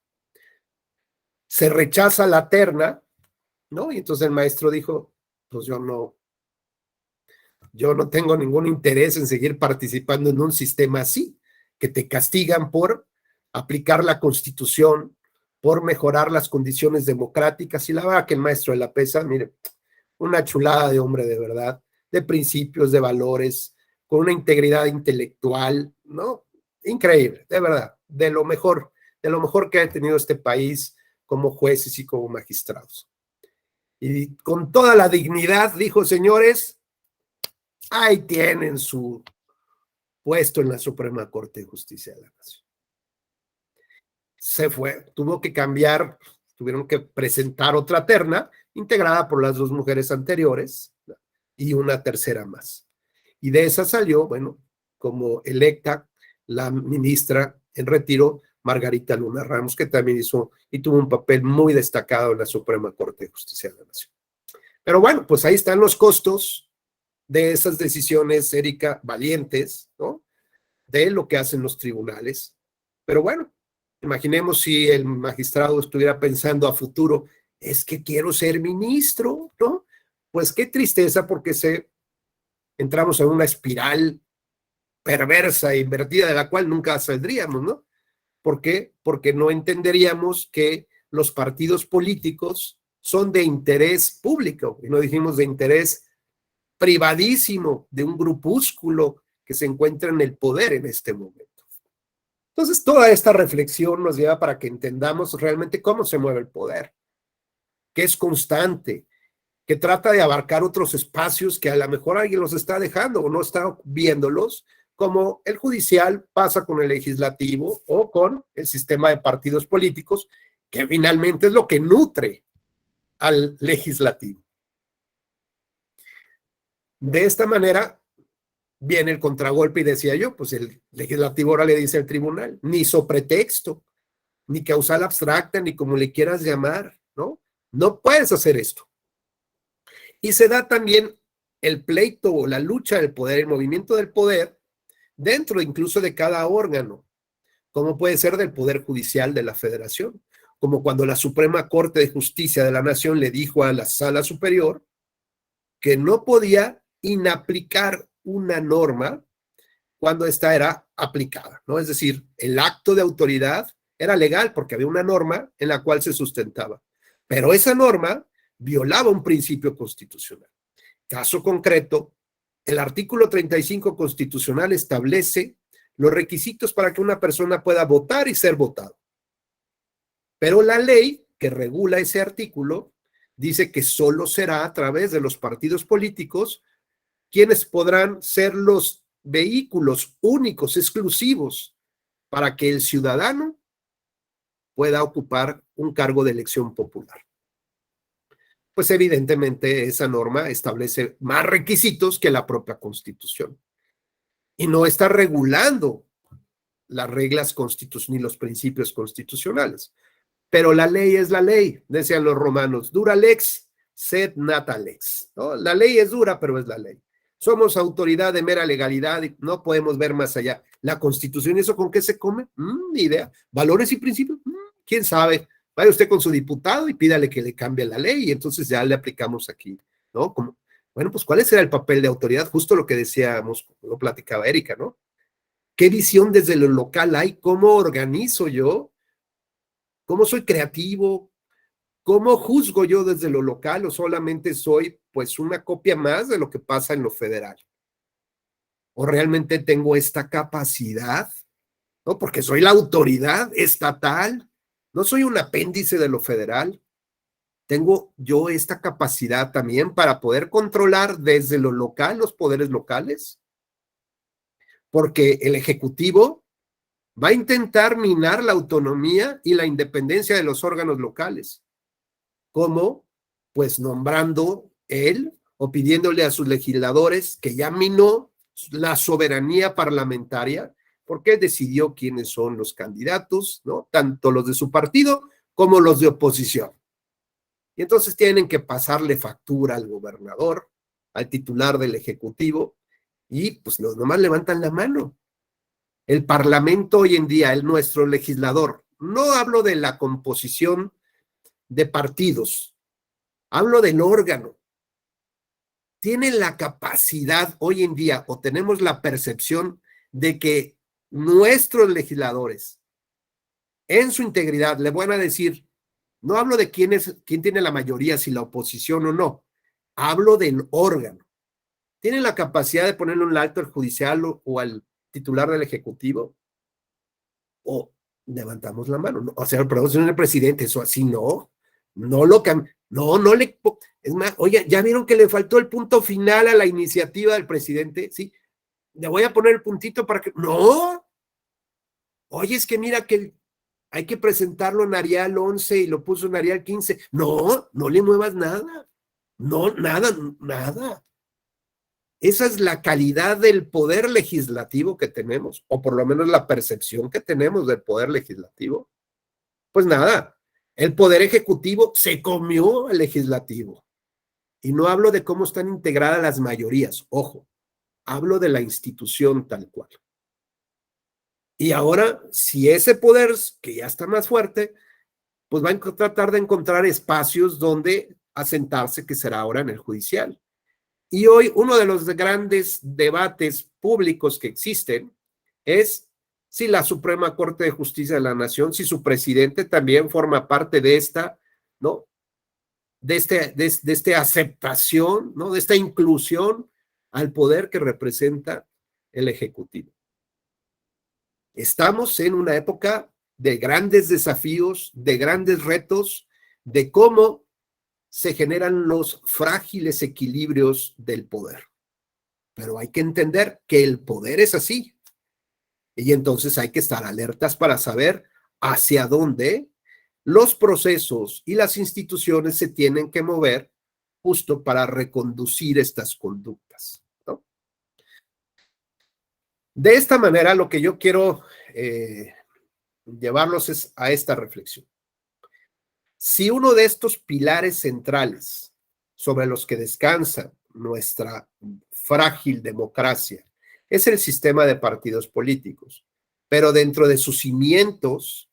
Se rechaza la terna, ¿no? Y entonces el maestro dijo, pues yo no tengo ningún interés en seguir participando en un sistema así, que te castigan por aplicar la Constitución, por mejorar las condiciones democráticas. Y la verdad que el maestro de la Pesa, mire, una chulada de hombre de verdad, de principios, de valores, con una integridad intelectual, ¿no? Increíble, de verdad, de lo mejor que ha tenido este país como jueces y como magistrados. Y con toda la dignidad dijo, señores, ahí tienen su puesto en la Suprema Corte de Justicia de la Nación. Se fue, tuvo que cambiar, tuvieron que presentar otra terna integrada por las dos mujeres anteriores y una tercera más. Y de esa salió, bueno, como electa la ministra en retiro, Margarita Luna Ramos, que también hizo y tuvo un papel muy destacado en la Suprema Corte de Justicia de la Nación. Pero bueno, pues ahí están los costos de esas decisiones, Erika, valientes, ¿no? De lo que hacen los tribunales. Pero bueno, imaginemos si el magistrado estuviera pensando a futuro, es que quiero ser ministro, ¿no? Pues qué tristeza, porque entramos en una espiral perversa e invertida de la cual nunca saldríamos, ¿no? ¿Por qué? Porque no entenderíamos que los partidos políticos son de interés público, y no dijimos de interés privadísimo de un grupúsculo que se encuentra en el poder en este momento. Entonces, toda esta reflexión nos lleva para que entendamos realmente cómo se mueve el poder, que es constante, que trata de abarcar otros espacios que a lo mejor alguien los está dejando o no está viéndolos, como el judicial pasa con el legislativo o con el sistema de partidos políticos, que finalmente es lo que nutre al legislativo. De esta manera viene el contragolpe y decía yo, pues el legislativo ahora le dice al tribunal, ni sopretexto, ni causal abstracta, ni como le quieras llamar, ¿no? No puedes hacer esto. Y se da también el pleito o la lucha del poder, el movimiento del poder, dentro incluso de cada órgano, como puede ser del Poder Judicial de la Federación, como cuando la Suprema Corte de Justicia de la Nación le dijo a la Sala Superior que no podía inaplicar una norma cuando esta era aplicada, ¿no? Es decir, el acto de autoridad era legal porque había una norma en la cual se sustentaba, pero esa norma violaba un principio constitucional. Caso concreto, el artículo 35 constitucional establece los requisitos para que una persona pueda votar y ser votado. Pero la ley que regula ese artículo dice que solo será a través de los partidos políticos quienes podrán ser los vehículos únicos, exclusivos, para que el ciudadano pueda ocupar un cargo de elección popular. Pues evidentemente esa norma establece más requisitos que la propia Constitución y no está regulando las reglas constitucionales ni los principios constitucionales. Pero la ley es la ley, decían los romanos, dura lex, sed nata lex, ¿no? La ley es dura, pero es la ley. Somos autoridad de mera legalidad y no podemos ver más allá. La Constitución, ¿eso con qué se come? Ni idea. ¿Valores y principios? ¿Quién sabe? Vaya usted con su diputado y pídale que le cambie la ley y entonces ya le aplicamos aquí, ¿no? Bueno, pues ¿cuál será el papel de autoridad? Justo lo que decíamos, lo platicaba Erika, ¿no? ¿Qué visión desde lo local hay? ¿Cómo organizo yo? ¿Cómo soy creativo? ¿Cómo juzgo yo desde lo local o solamente soy pues una copia más de lo que pasa en lo federal? ¿O realmente tengo esta capacidad? ¿No? Porque soy la autoridad estatal, no soy un apéndice de lo federal. ¿Tengo yo esta capacidad también para poder controlar desde lo local los poderes locales? Porque el Ejecutivo va a intentar minar la autonomía y la independencia de los órganos locales. ¿Cómo? Pues nombrando él o pidiéndole a sus legisladores que ya minó la soberanía parlamentaria, porque él decidió quiénes son los candidatos, ¿no? Tanto los de su partido como los de oposición. Y entonces tienen que pasarle factura al gobernador, al titular del Ejecutivo, y pues nomás levantan la mano. El Parlamento hoy en día, nuestro legislador, no hablo de la composición de partidos, hablo del órgano. Tienen la capacidad hoy en día, o tenemos la percepción de que nuestros legisladores, en su integridad, le van a decir, no hablo de quién tiene la mayoría, si la oposición o no, hablo del órgano. ¿Tienen la capacidad de ponerle un alto al judicial o al titular del Ejecutivo? O levantamos la mano, ¿no? O sea, perdón, señor presidente, eso así no lo cambia, no le, es más, oye, ¿ya vieron que le faltó el punto final a la iniciativa del presidente? Sí, le voy a poner el puntito para que... No. Oye, es que mira que hay que presentarlo en Arial 11 y lo puso en Arial 15. No, no le muevas nada. No, nada, nada. Esa es la calidad del poder legislativo que tenemos, o por lo menos la percepción que tenemos del poder legislativo. Pues nada, el poder ejecutivo se comió al legislativo. Y no hablo de cómo están integradas las mayorías, ojo, hablo de la institución tal cual. Y ahora, si ese poder, que ya está más fuerte, pues va a tratar de encontrar espacios donde asentarse, que será ahora en el judicial. Y hoy uno de los grandes debates públicos que existen es si la Suprema Corte de Justicia de la Nación, si su presidente también forma parte de esta, ¿no? De esta aceptación, ¿no? De esta inclusión al poder que representa el Ejecutivo. Estamos en una época de grandes desafíos, de grandes retos, de cómo se generan los frágiles equilibrios del poder. Pero hay que entender que el poder es así. Y entonces hay que estar alertas para saber hacia dónde los procesos y las instituciones se tienen que mover justo para reconducir estas conductas, ¿no? De esta manera, lo que yo quiero llevarlos es a esta reflexión. Si uno de estos pilares centrales sobre los que descansa nuestra frágil democracia es el sistema de partidos políticos, pero dentro de sus cimientos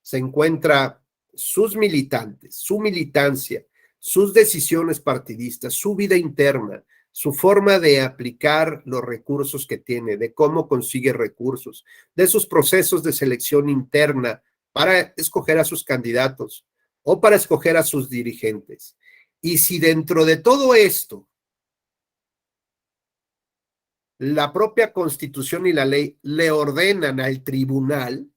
se encuentra sus militantes, su militancia, sus decisiones partidistas, su vida interna, su forma de aplicar los recursos que tiene, de cómo consigue recursos, de sus procesos de selección interna para escoger a sus candidatos o para escoger a sus dirigentes. Y si dentro de todo esto la propia Constitución y la ley le ordenan al tribunal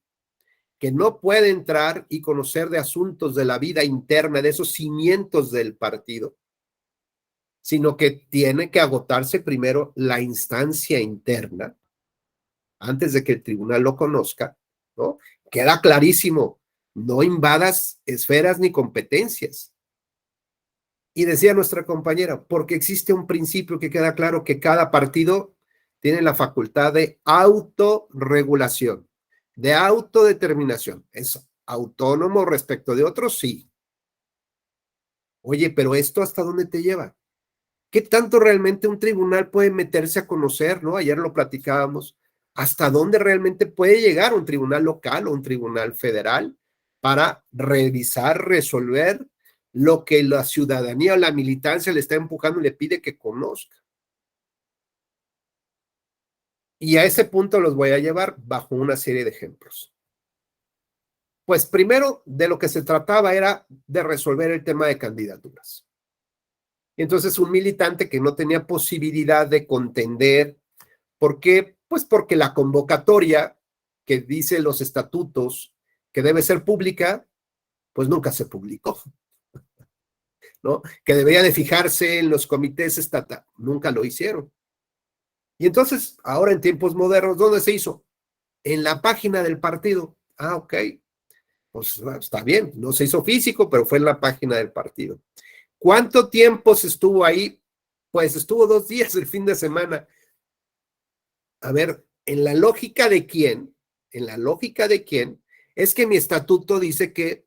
que no puede entrar y conocer de asuntos de la vida interna, de esos cimientos del partido, sino que tiene que agotarse primero la instancia interna antes de que el tribunal lo conozca, ¿no? Queda clarísimo, no invadas esferas ni competencias. Y decía nuestra compañera, porque existe un principio que queda claro, que cada partido tiene la facultad de autorregulación, de autodeterminación. ¿Es autónomo respecto de otros? Sí. Oye, pero ¿esto hasta dónde te lleva? ¿Qué tanto realmente un tribunal puede meterse a conocer, ¿no? Ayer lo platicábamos. ¿Hasta dónde realmente puede llegar un tribunal local o un tribunal federal para revisar, resolver lo que la ciudadanía o la militancia le está empujando y le pide que conozca? Y a ese punto los voy a llevar bajo una serie de ejemplos. Pues primero, de lo que se trataba era de resolver el tema de candidaturas. Entonces, un militante que no tenía posibilidad de contender, ¿por qué? Pues porque la convocatoria que dice los estatutos que debe ser pública, pues nunca se publicó, ¿no? Que debería de fijarse en los comités estatales, nunca lo hicieron. Y entonces, ahora en tiempos modernos, ¿dónde se hizo? En la página del partido. Ah, ok, pues está bien, no se hizo físico, pero fue en la página del partido. ¿Cuánto tiempo se estuvo ahí? Pues estuvo 2 días el fin de semana. A ver, ¿en la lógica de quién? En la lógica de quién es que mi estatuto dice que,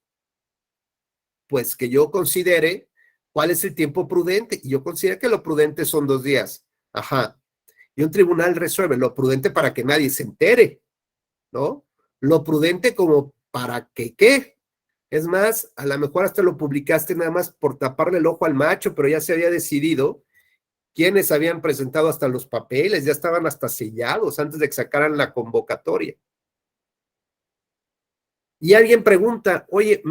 pues que yo considere cuál es el tiempo prudente, y yo considero que lo prudente son 2 días. Ajá. Y un tribunal resuelve lo prudente para que nadie se entere, ¿no? Lo prudente como para que, ¿qué? Es más, a lo mejor hasta lo publicaste nada más por taparle el ojo al macho, pero ya se había decidido quiénes habían presentado hasta los papeles, ya estaban hasta sellados antes de que sacaran la convocatoria. Y alguien pregunta, oye,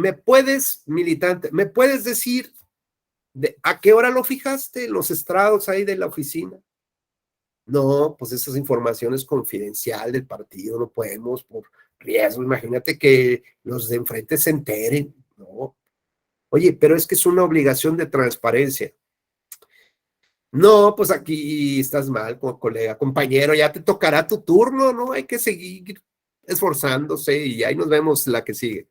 militante, ¿me puedes decir a qué hora lo fijaste? Los estrados ahí de la oficina. No, pues esa información es confidencial del partido, no podemos por riesgo. Imagínate que los de enfrente se enteren, ¿no? Oye, pero es que es una obligación de transparencia. No, pues aquí estás mal, colega, compañero, ya te tocará tu turno, ¿no? Hay que seguir esforzándose y ahí nos vemos la que sigue.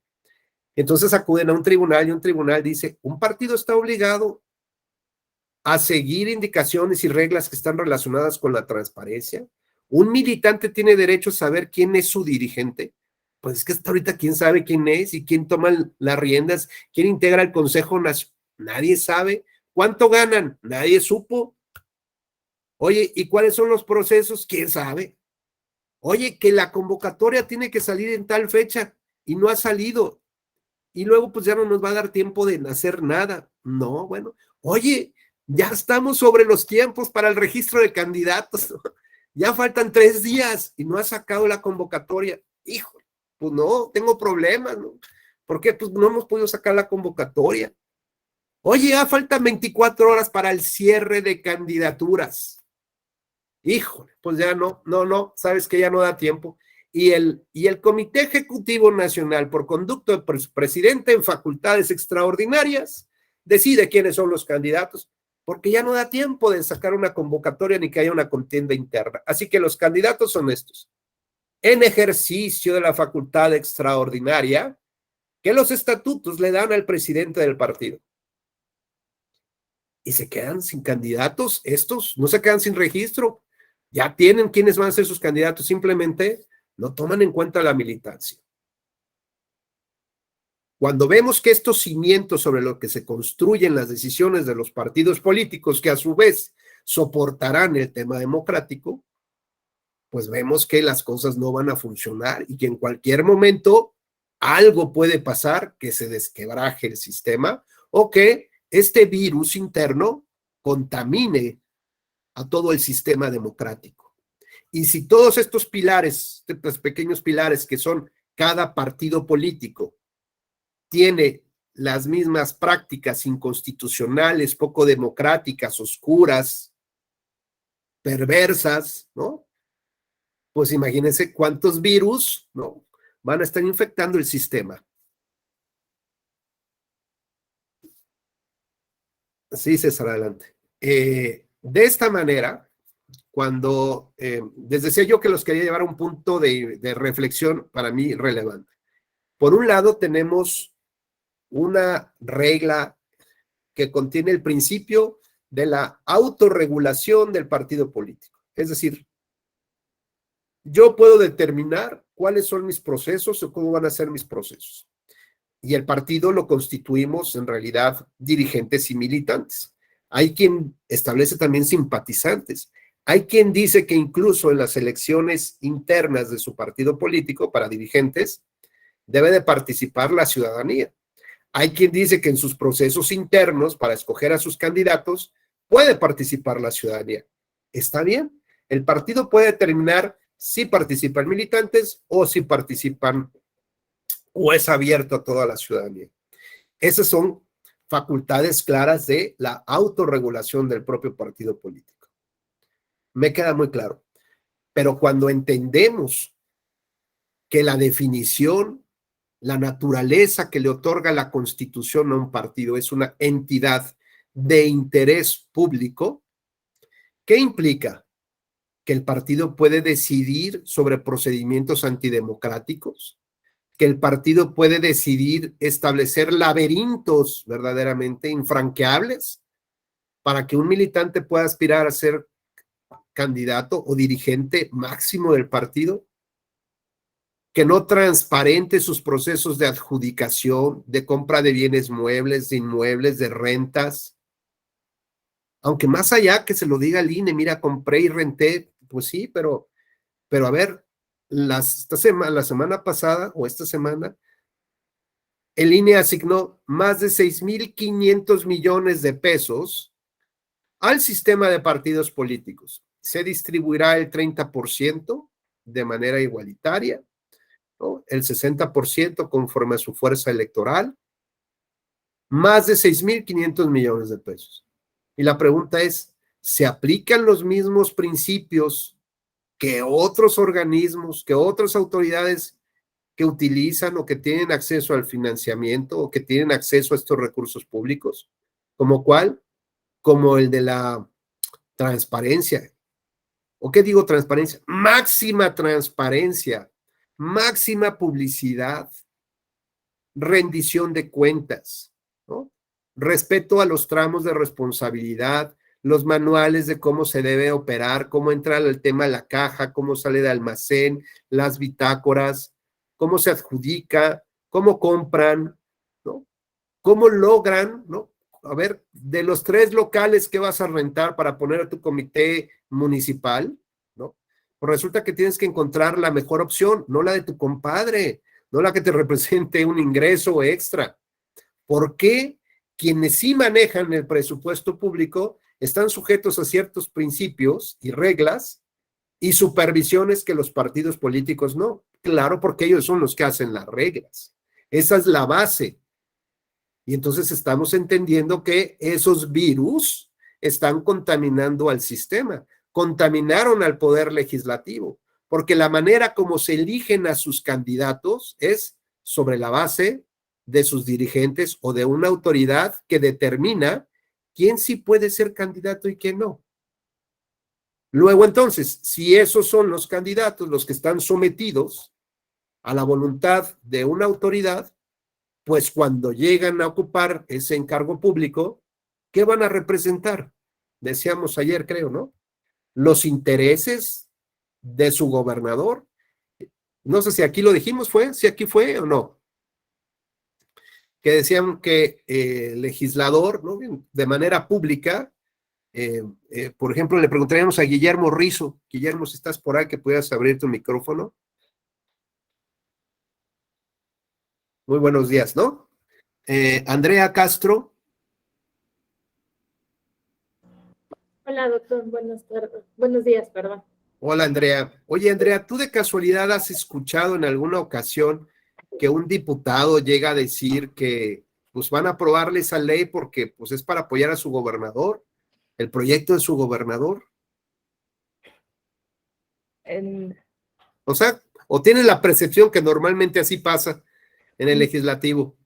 Entonces acuden a un tribunal y un tribunal dice, un partido está obligado a seguir indicaciones y reglas que están relacionadas con la transparencia. Un militante tiene derecho a saber quién es su dirigente. Pues es que hasta ahorita quién sabe quién es y quién toma las riendas, quién integra el Consejo Nacional. Nadie sabe. ¿Cuánto ganan? Nadie supo. Oye, ¿y cuáles son los procesos? ¿Quién sabe? Oye, que la convocatoria tiene que salir en tal fecha y no ha salido. Y luego pues ya no nos va a dar tiempo de hacer nada. No, bueno. Oye, ya estamos sobre los tiempos para el registro de candidatos. Ya faltan 3 días y no ha sacado la convocatoria. Hijo, pues no, tengo problemas, ¿no? ¿Por qué? Pues no hemos podido sacar la convocatoria. Oye, ya faltan 24 horas para el cierre de candidaturas. Híjole, pues ya no, sabes que ya no da tiempo. Y el Comité Ejecutivo Nacional, por conducto del presidente en facultades extraordinarias, decide quiénes son los candidatos, porque ya no da tiempo de sacar una convocatoria ni que haya una contienda interna. Así que los candidatos son estos. En ejercicio de la facultad extraordinaria que los estatutos le dan al presidente del partido. Y se quedan sin candidatos, estos no se quedan sin registro. Ya tienen quiénes van a ser sus candidatos, simplemente no toman en cuenta la militancia. Cuando vemos que estos cimientos sobre los que se construyen las decisiones de los partidos políticos, que a su vez soportarán el tema democrático, pues vemos que las cosas no van a funcionar y que en cualquier momento algo puede pasar, que se desquebraje el sistema o que este virus interno contamine a todo el sistema democrático. Y si todos estos pilares, estos pequeños pilares que son cada partido político, tiene las mismas prácticas inconstitucionales, poco democráticas, oscuras, perversas, ¿no? Pues imagínense cuántos virus, ¿no?, van a estar infectando el sistema. Sí, César, adelante. De esta manera, cuando, les decía yo que los quería llevar a un punto de reflexión para mí relevante. Por un lado, tenemos una regla que contiene el principio de la autorregulación del partido político. Es decir, yo puedo determinar cuáles son mis procesos o cómo van a ser mis procesos. Y el partido lo constituimos en realidad dirigentes y militantes. Hay quien establece también simpatizantes. Hay quien dice que incluso en las elecciones internas de su partido político para dirigentes debe de participar la ciudadanía. Hay quien dice que en sus procesos internos para escoger a sus candidatos puede participar la ciudadanía. Está bien. El partido puede determinar si participan militantes o si participan o es abierto a toda la ciudadanía. Esas son facultades claras de la autorregulación del propio partido político. Me queda muy claro. Pero cuando entendemos que la definición, la naturaleza que le otorga la Constitución a un partido es una entidad de interés público, ¿qué implica? Que el partido puede decidir sobre procedimientos antidemocráticos, que el partido puede decidir establecer laberintos verdaderamente infranqueables para que un militante pueda aspirar a ser candidato o dirigente máximo del partido, que no transparente sus procesos de adjudicación, de compra de bienes muebles, de inmuebles, de rentas, aunque más allá que se lo diga al INE, mira, compré y renté, pues sí, pero a ver, la semana pasada o esta semana, el INE asignó más de 6,500 millones de pesos al sistema de partidos políticos. Se distribuirá el 30% de manera igualitaria, ¿no?, el 60% conforme a su fuerza electoral, más de 6,500 millones de pesos. Y la pregunta es, ¿se aplican los mismos principios que otros organismos, que otras autoridades que utilizan o que tienen acceso al financiamiento o que tienen acceso a estos recursos públicos? ¿Como cuál? Como el de la transparencia. ¿O qué digo transparencia? Máxima transparencia, máxima publicidad, rendición de cuentas, ¿no? Respeto a los tramos de responsabilidad, los manuales de cómo se debe operar, cómo entra el tema de la caja, cómo sale de almacén, las bitácoras, cómo se adjudica, cómo compran, ¿no? Cómo logran, ¿no? A ver, de los 3 locales que vas a rentar para poner a tu comité municipal, ¿no? Pues resulta que tienes que encontrar la mejor opción, no la de tu compadre, no la que te represente un ingreso extra. ¿Por qué quienes sí manejan el presupuesto público están sujetos a ciertos principios y reglas y supervisiones que los partidos políticos no? Claro, porque ellos son los que hacen las reglas. Esa es la base. Y entonces estamos entendiendo que esos virus están contaminando al sistema, contaminaron al poder legislativo, porque la manera como se eligen a sus candidatos es sobre la base de sus dirigentes o de una autoridad que determina quién sí puede ser candidato y quién no. Luego entonces, si esos son los candidatos los que están sometidos a la voluntad de una autoridad, pues cuando llegan a ocupar ese encargo público, ¿qué van a representar? Decíamos ayer, creo, ¿no? Los intereses de su gobernador. No sé si aquí lo dijimos, si aquí fue o no. Que decían que el legislador, ¿no? De manera pública, por ejemplo, le preguntaríamos a Guillermo Rizo. Guillermo, si estás por ahí, que pudieras abrir tu micrófono. Muy buenos días, ¿no? Andrea Castro. Hola, doctor. Buenas tardes. Buenos días, perdón. Hola, Andrea. Oye, Andrea, ¿tú de casualidad has escuchado en alguna ocasión que un diputado llega a decir que pues van a aprobarle esa ley porque pues es para apoyar a su gobernador, el proyecto de su gobernador? O sea, o tienen la percepción que normalmente así pasa en el legislativo.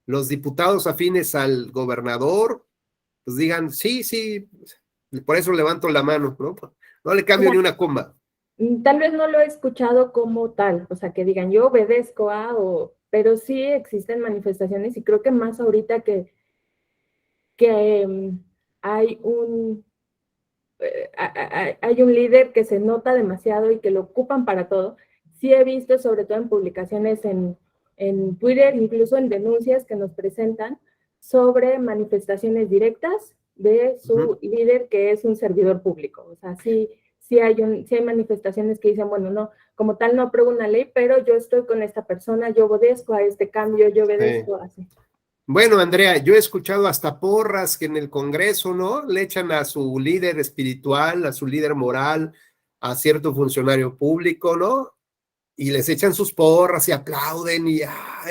Los diputados afines al gobernador, pues digan, sí, por eso levanto la mano, ¿no? No le cambio ni una coma. Tal vez no lo he escuchado como tal, o sea, que digan, yo obedezco pero sí existen manifestaciones y creo que más ahorita que hay un líder que se nota demasiado y que lo ocupan para todo. Sí he visto, sobre todo en publicaciones en Twitter, incluso en denuncias que nos presentan sobre manifestaciones directas de su líder, que es un servidor público. O sea, sí hay manifestaciones que dicen, bueno, no, como tal no apruebo una ley, pero yo estoy con esta persona, yo obedezco a este cambio, yo obedezco así. Bueno, Andrea, yo he escuchado hasta porras que en el Congreso, ¿no? Le echan a su líder espiritual, a su líder moral, a cierto funcionario público, ¿no? Y les echan sus porras y aplauden y,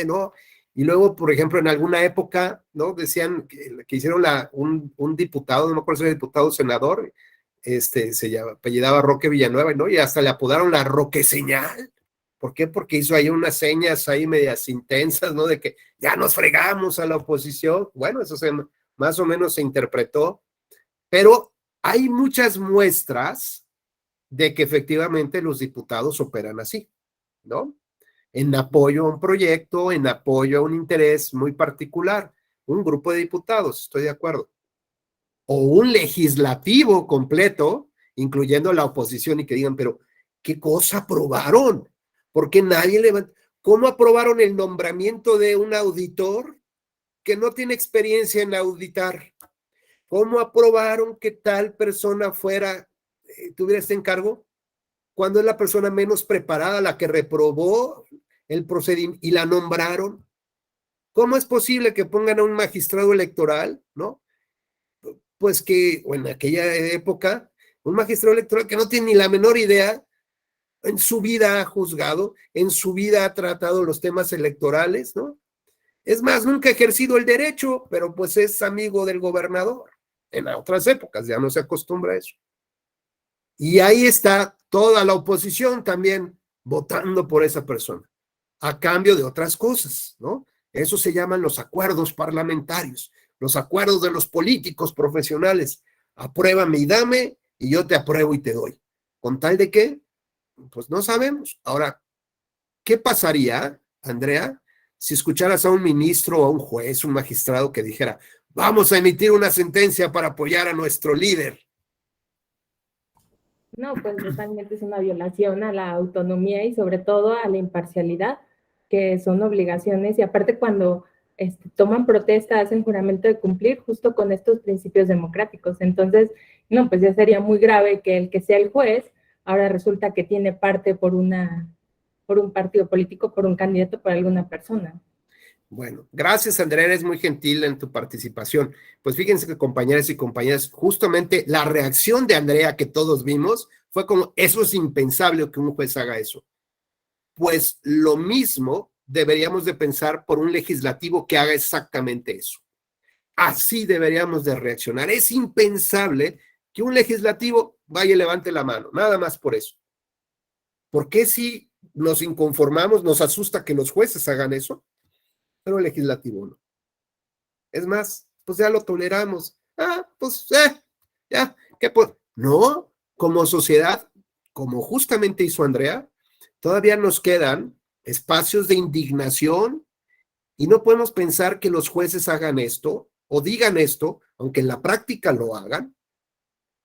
¿no? Y luego, por ejemplo, en alguna época, ¿no? Decían que hicieron un diputado, no me acuerdo si era diputado o senador, se apellidaba Roque Villanueva, ¿no? Y hasta le apodaron la Roque Señal. ¿Por qué? Porque hizo ahí unas señas ahí medias intensas, ¿no? De que ya nos fregamos a la oposición. Bueno, eso más o menos se interpretó, pero hay muchas muestras de que efectivamente los diputados operan así, ¿no? En apoyo a un proyecto, en apoyo a un interés muy particular, un grupo de diputados, estoy de acuerdo, o un legislativo completo, incluyendo la oposición, y que digan, pero ¿qué cosa aprobaron? Porque nadie levanta. ¿Cómo aprobaron el nombramiento de un auditor que no tiene experiencia en auditar? ¿Cómo aprobaron que tal persona tuviera este encargo cuando es la persona menos preparada, la que reprobó el procedimiento y la nombraron? ¿Cómo es posible que pongan a un magistrado electoral, ¿no? Pues que, o en aquella época, un magistrado electoral que no tiene ni la menor idea, en su vida ha juzgado, en su vida ha tratado los temas electorales, ¿no? Es más, nunca ha ejercido el derecho, pero pues es amigo del gobernador. En otras épocas ya no se acostumbra a eso. Y ahí está toda la oposición también votando por esa persona, a cambio de otras cosas, ¿no? Eso se llaman los acuerdos parlamentarios, los acuerdos de los políticos profesionales. apruébame y dame, y yo te apruebo y te doy. ¿Con tal de qué? Pues no sabemos. Ahora, ¿qué pasaría, Andrea, si escucharas a un ministro o a un juez, un magistrado que dijera, vamos a emitir una sentencia para apoyar a nuestro líder? No, pues totalmente es una violación a la autonomía y sobre todo a la imparcialidad, que son obligaciones, y aparte cuando toman protesta, hacen juramento de cumplir justo con estos principios democráticos. Entonces, no, pues ya sería muy grave que el que sea el juez, ahora resulta que tiene parte por un partido político, por un candidato, por alguna persona. Bueno, gracias, Andrea, eres muy gentil en tu participación. Pues fíjense que, compañeras y compañeras, justamente la reacción de Andrea que todos vimos fue como, eso es impensable que un juez haga eso. Pues lo mismo deberíamos de pensar por un legislativo que haga exactamente eso. Así deberíamos de reaccionar. Es impensable que un legislativo vaya y levante la mano, nada más por eso. ¿Por qué si nos inconformamos, nos asusta que los jueces hagan eso? Pero el legislativo no. Es más, pues ya lo toleramos. Pues ya, ¿qué pues? No, como sociedad, como justamente hizo Andrea, todavía nos quedan espacios de indignación y no podemos pensar que los jueces hagan esto o digan esto, aunque en la práctica lo hagan,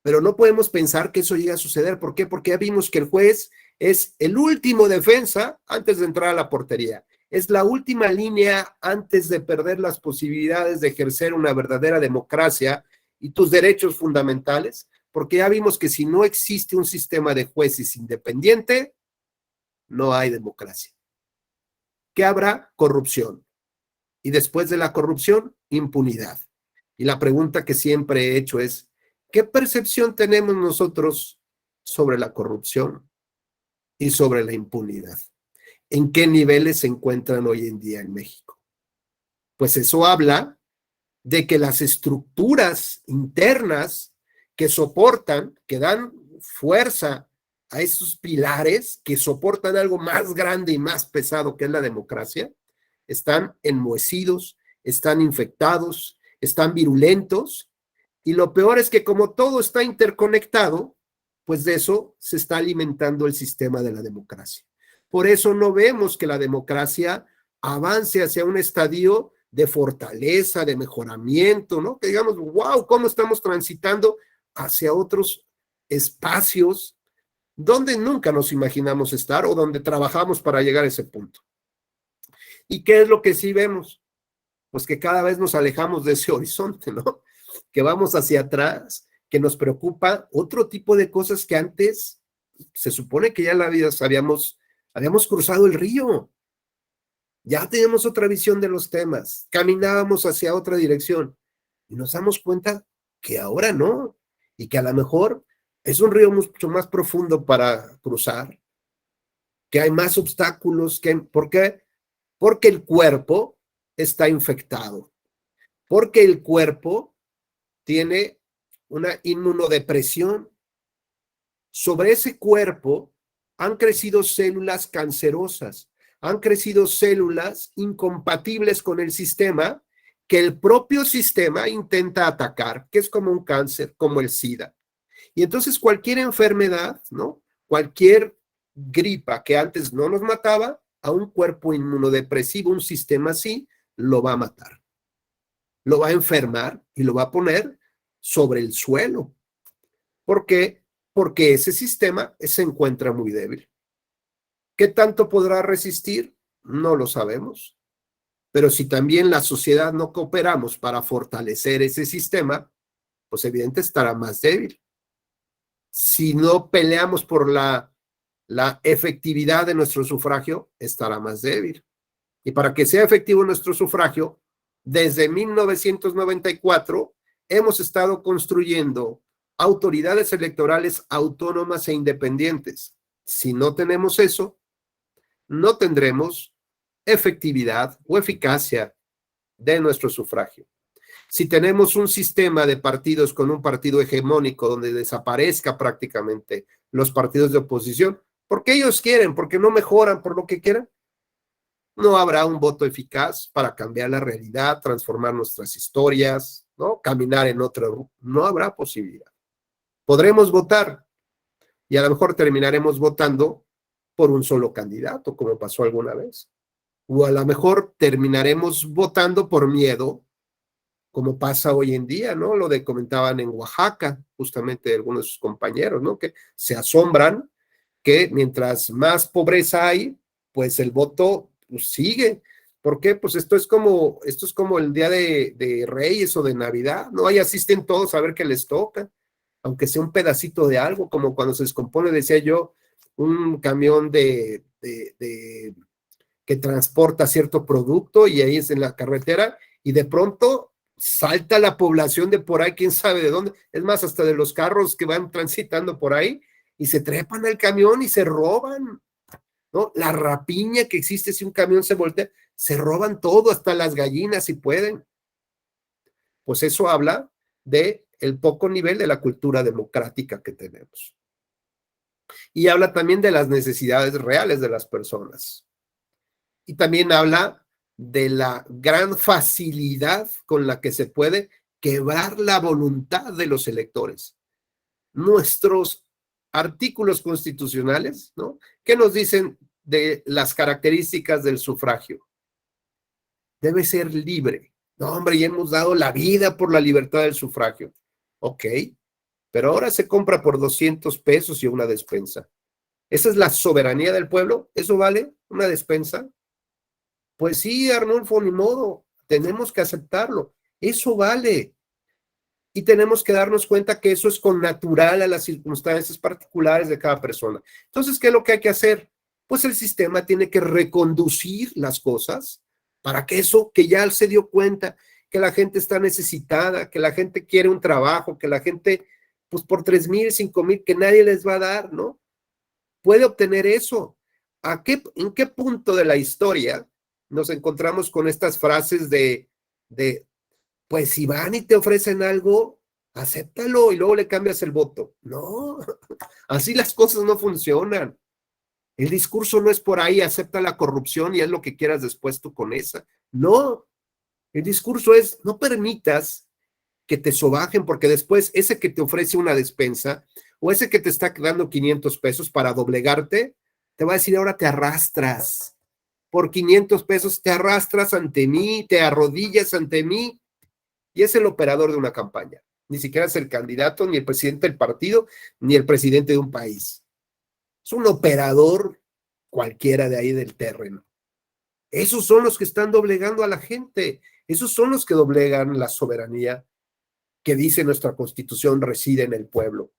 pero no podemos pensar que eso llegue a suceder. ¿Por qué? Porque ya vimos que el juez es el último defensa antes de entrar a la portería. Es la última línea antes de perder las posibilidades de ejercer una verdadera democracia y tus derechos fundamentales, porque ya vimos que si no existe un sistema de jueces independiente, no hay democracia. ¿Qué habrá? Corrupción. Y después de la corrupción, impunidad. Y la pregunta que siempre he hecho es, ¿qué percepción tenemos nosotros sobre la corrupción y sobre la impunidad? ¿En qué niveles se encuentran hoy en día en México? Pues eso habla de que las estructuras internas que soportan, que dan fuerza a estos pilares, que soportan algo más grande y más pesado que es la democracia, están enmohecidos, están infectados, están virulentos, y lo peor es que como todo está interconectado, pues de eso se está alimentando el sistema de la democracia. Por eso no vemos que la democracia avance hacia un estadio de fortaleza, de mejoramiento, ¿no? Que digamos, wow, ¿cómo estamos transitando hacia otros espacios donde nunca nos imaginamos estar o donde trabajamos para llegar a ese punto? ¿Y qué es lo que sí vemos? Pues que cada vez nos alejamos de ese horizonte, ¿no? Que vamos hacia atrás, que nos preocupa otro tipo de cosas que antes se supone que ya la vida habíamos cruzado el río, ya teníamos otra visión de los temas, caminábamos hacia otra dirección y nos damos cuenta que ahora no, y que a lo mejor es un río mucho más profundo para cruzar, que hay más obstáculos, ¿por qué? Porque el cuerpo está infectado, porque el cuerpo tiene una inmunodepresión. Sobre ese cuerpo han crecido células cancerosas, han crecido células incompatibles con el sistema que el propio sistema intenta atacar, que es como un cáncer, como el SIDA. Y entonces cualquier enfermedad, ¿no? Cualquier gripa que antes no nos mataba, a un cuerpo inmunodepresivo, un sistema así, lo va a matar. Lo va a enfermar y lo va a poner sobre el suelo. ¿Por qué? Porque ese sistema se encuentra muy débil. ¿Qué tanto podrá resistir? No lo sabemos. Pero si también la sociedad no cooperamos para fortalecer ese sistema, pues evidentemente estará más débil. Si no peleamos por la efectividad de nuestro sufragio, estará más débil. Y para que sea efectivo nuestro sufragio, desde 1994 hemos estado construyendo autoridades electorales autónomas e independientes. Si no tenemos eso, no tendremos efectividad o eficacia de nuestro sufragio. Si tenemos un sistema de partidos con un partido hegemónico donde desaparezca prácticamente los partidos de oposición, porque ellos quieren, porque no mejoran por lo que quieran, no habrá un voto eficaz para cambiar la realidad, transformar nuestras historias, ¿no? Caminar en otra ruta. No habrá posibilidad. Podremos votar y a lo mejor terminaremos votando por un solo candidato, como pasó alguna vez. O a lo mejor terminaremos votando por miedo, como pasa hoy en día, ¿no? Lo de comentaban en Oaxaca, justamente algunos de sus compañeros, ¿no? Que se asombran que mientras más pobreza hay, pues el voto pues, sigue. ¿Por qué? Pues esto es como el día de Reyes o de Navidad, ¿no? Ahí asisten todos a ver qué les toca, aunque sea un pedacito de algo, como cuando se descompone, decía yo, un camión que transporta cierto producto y ahí es en la carretera y de pronto salta la población de por ahí, quién sabe de dónde, es más, hasta de los carros que van transitando por ahí y se trepan al camión y se roban, ¿no? La rapiña que existe si un camión se voltea, se roban todo, hasta las gallinas si pueden. Pues eso habla de el poco nivel de la cultura democrática que tenemos. Y habla también de las necesidades reales de las personas. Y también habla de la gran facilidad con la que se puede quebrar la voluntad de los electores. Nuestros artículos constitucionales, ¿no? ¿Qué nos dicen de las características del sufragio? Debe ser libre. No, hombre, ya hemos dado la vida por la libertad del sufragio. Ok, pero ahora se compra por 200 pesos y una despensa. ¿Esa es la soberanía del pueblo? ¿Eso vale una despensa? Pues sí, Arnulfo, ni modo, tenemos que aceptarlo. Eso vale. Y tenemos que darnos cuenta que eso es connatural a las circunstancias particulares de cada persona. Entonces, ¿qué es lo que hay que hacer? Pues el sistema tiene que reconducir las cosas para que eso que ya se dio cuenta, que la gente está necesitada, que la gente quiere un trabajo, que la gente, pues por 3,000, 5,000, que nadie les va a dar, ¿no? Puede obtener eso. ¿En qué punto de la historia nos encontramos con estas frases de pues si van y te ofrecen algo, acéptalo y luego le cambias el voto? No, así las cosas no funcionan. El discurso no es por ahí, acepta la corrupción y haz lo que quieras después tú con esa. No, el discurso es no permitas que te sobajen porque después ese que te ofrece una despensa o ese que te está dando 500 pesos para doblegarte, te va a decir ahora te arrastras. Por 500 pesos te arrastras ante mí, te arrodillas ante mí y es el operador de una campaña. Ni siquiera es el candidato, ni el presidente del partido, ni el presidente de un país. Es un operador cualquiera de ahí del terreno. Esos son los que están doblegando a la gente. Esos son los que doblegan la soberanía que dice nuestra Constitución reside en el pueblo.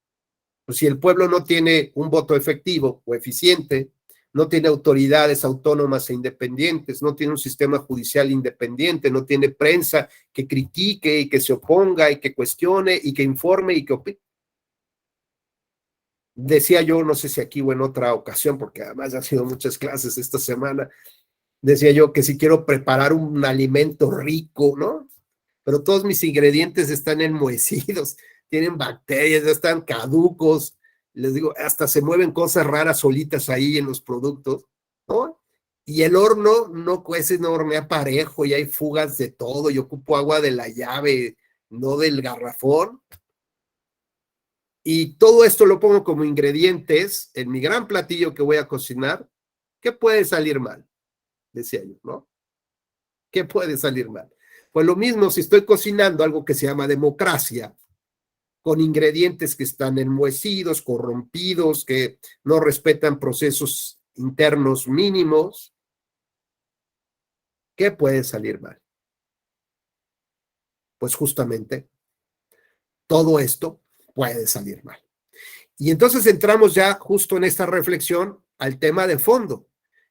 Pues si el pueblo no tiene un voto efectivo o eficiente, no tiene autoridades autónomas e independientes, no tiene un sistema judicial independiente, no tiene prensa que critique y que se oponga y que cuestione y que informe y que opine. Decía yo, no sé si aquí o en otra ocasión, porque además han sido muchas clases esta semana, decía yo que si quiero preparar un alimento rico, ¿no? Pero todos mis ingredientes están enmohecidos, tienen bacterias, ya están caducos, les digo, hasta se mueven cosas raras solitas ahí en los productos, ¿no? Y el horno no cuece, no hornea parejo, y hay fugas de todo, yo ocupo agua de la llave, no del garrafón. Y todo esto lo pongo como ingredientes en mi gran platillo que voy a cocinar. ¿Qué puede salir mal? Decía yo, ¿no? ¿Qué puede salir mal? Pues lo mismo si estoy cocinando algo que se llama democracia, con ingredientes que están enmohecidos, corrompidos, que no respetan procesos internos mínimos, ¿qué puede salir mal? Pues justamente todo esto puede salir mal. Y entonces entramos ya justo en esta reflexión al tema de fondo,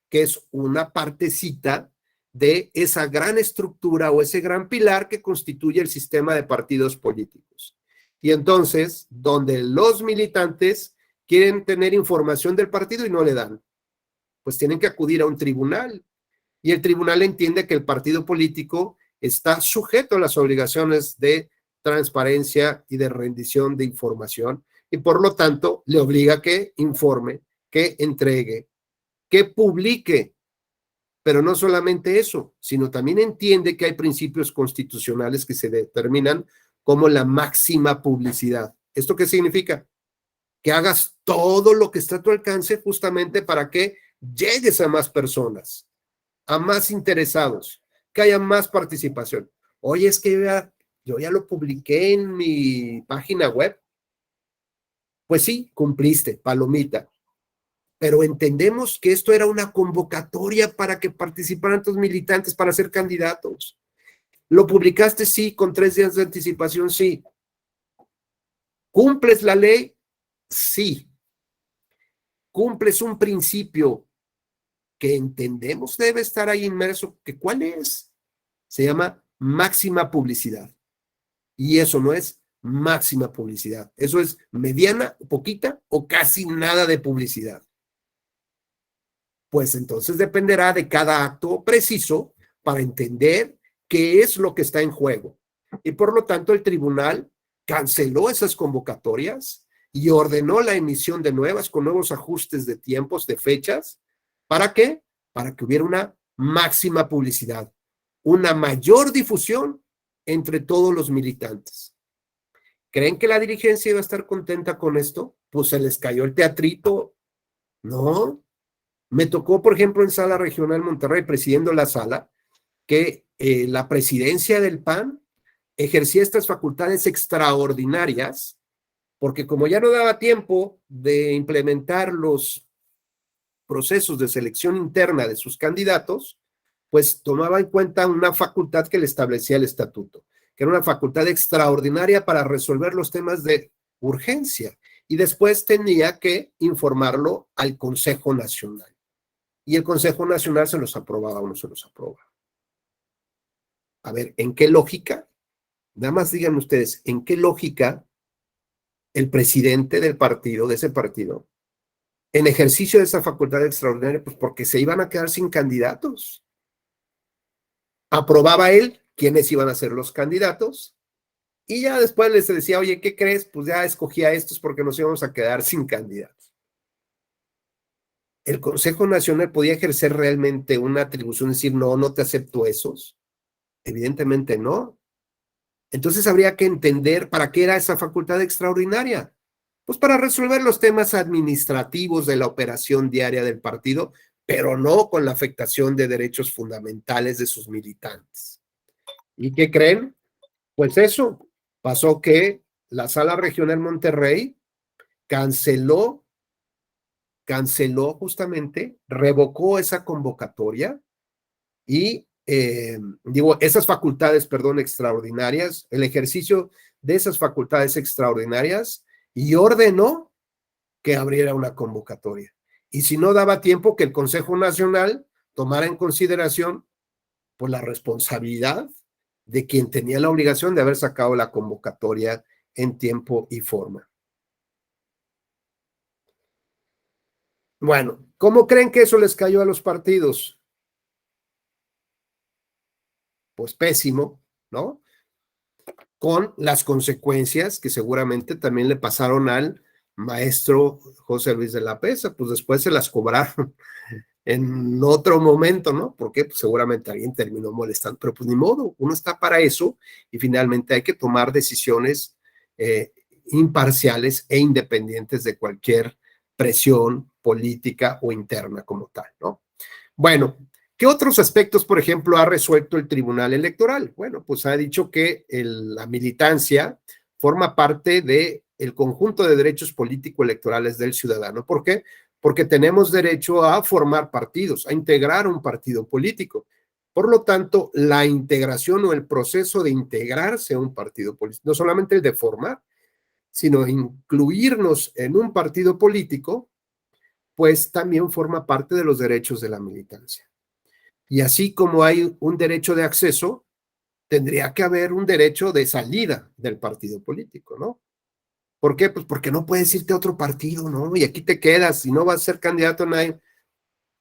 que es una partecita de esa gran estructura o ese gran pilar que constituye el sistema de partidos políticos. Y entonces, donde los militantes quieren tener información del partido y no le dan, pues tienen que acudir a un tribunal. Y el tribunal entiende que el partido político está sujeto a las obligaciones de transparencia y de rendición de información y por lo tanto le obliga a que informe, que entregue, que publique Pero no solamente eso, sino también entiende que hay principios constitucionales que se determinan como la máxima publicidad. ¿Esto qué significa? Que hagas todo lo que está a tu alcance justamente para que llegues a más personas, a más interesados, que haya más participación. Oye, es que yo ya lo publiqué en mi página web. Pues sí, cumpliste, palomita. Pero entendemos que esto era una convocatoria para que participaran tus militantes para ser candidatos. ¿Lo publicaste? Sí, con 3 días de anticipación, sí. ¿Cumples la ley? Sí. ¿Cumples un principio que entendemos debe estar ahí inmerso? ¿Que cuál es? Se llama máxima publicidad. Y eso no es máxima publicidad. Eso es mediana, poquita o casi nada de publicidad. Pues entonces dependerá de cada acto preciso para entender qué es lo que está en juego. Y por lo tanto el tribunal canceló esas convocatorias y ordenó la emisión de nuevas con nuevos ajustes de tiempos, de fechas. ¿Para qué? Para que hubiera una máxima publicidad, una mayor difusión entre todos los militantes. ¿Creen que la dirigencia iba a estar contenta con esto? Pues se les cayó el teatrito. No. Me tocó, por ejemplo, en Sala Regional Monterrey, presidiendo la sala, que la presidencia del PAN ejercía estas facultades extraordinarias, porque como ya no daba tiempo de implementar los procesos de selección interna de sus candidatos, pues tomaba en cuenta una facultad que le establecía el estatuto, que era una facultad extraordinaria para resolver los temas de urgencia, y después tenía que informarlo al Consejo Nacional. Y el Consejo Nacional se los aprobaba o no se los aprobaba. A ver, ¿en qué lógica? Nada más digan ustedes, ¿en qué lógica el presidente del partido, de ese partido, en ejercicio de esa facultad extraordinaria? Pues porque se iban a quedar sin candidatos. Aprobaba él quiénes iban a ser los candidatos y ya después les decía, oye, ¿qué crees? Pues ya escogí a estos porque nos íbamos a quedar sin candidatos. ¿El Consejo Nacional podía ejercer realmente una atribución, decir, no te acepto esos? Evidentemente no. Entonces habría que entender para qué era esa facultad extraordinaria. Pues para resolver los temas administrativos de la operación diaria del partido, pero no con la afectación de derechos fundamentales de sus militantes. ¿Y qué creen? Pues eso, pasó que la Sala Regional Monterrey canceló justamente, revocó esa convocatoria y, esas facultades, extraordinarias, el ejercicio de esas facultades extraordinarias y ordenó que abriera una convocatoria. Y si no daba tiempo, que el Consejo Nacional tomara en consideración por la responsabilidad de quien tenía la obligación de haber sacado la convocatoria en tiempo y forma. Bueno, ¿cómo creen que eso les cayó a los partidos? Pues pésimo, ¿no? Con las consecuencias que seguramente también le pasaron al maestro José Luis de la Pesa, pues después se las cobraron en otro momento, ¿no? Porque pues seguramente alguien terminó molestando, pero pues ni modo, uno está para eso y finalmente hay que tomar decisiones imparciales e independientes de cualquier presión política o interna como tal, ¿no? Bueno, ¿qué otros aspectos, por ejemplo, ha resuelto el Tribunal Electoral? Bueno, pues ha dicho que la militancia forma parte del conjunto de derechos político-electorales del ciudadano. ¿Por qué? Porque tenemos derecho a formar partidos, a integrar un partido político. Por lo tanto, la integración o el proceso de integrarse a un partido político, no solamente el de formar, sino incluirnos en un partido político, pues también forma parte de los derechos de la militancia. Y así como hay un derecho de acceso, tendría que haber un derecho de salida del partido político, ¿no? ¿Por qué? Pues porque no puedes irte a otro partido, ¿no? Y aquí te quedas y no vas a ser candidato a nadie.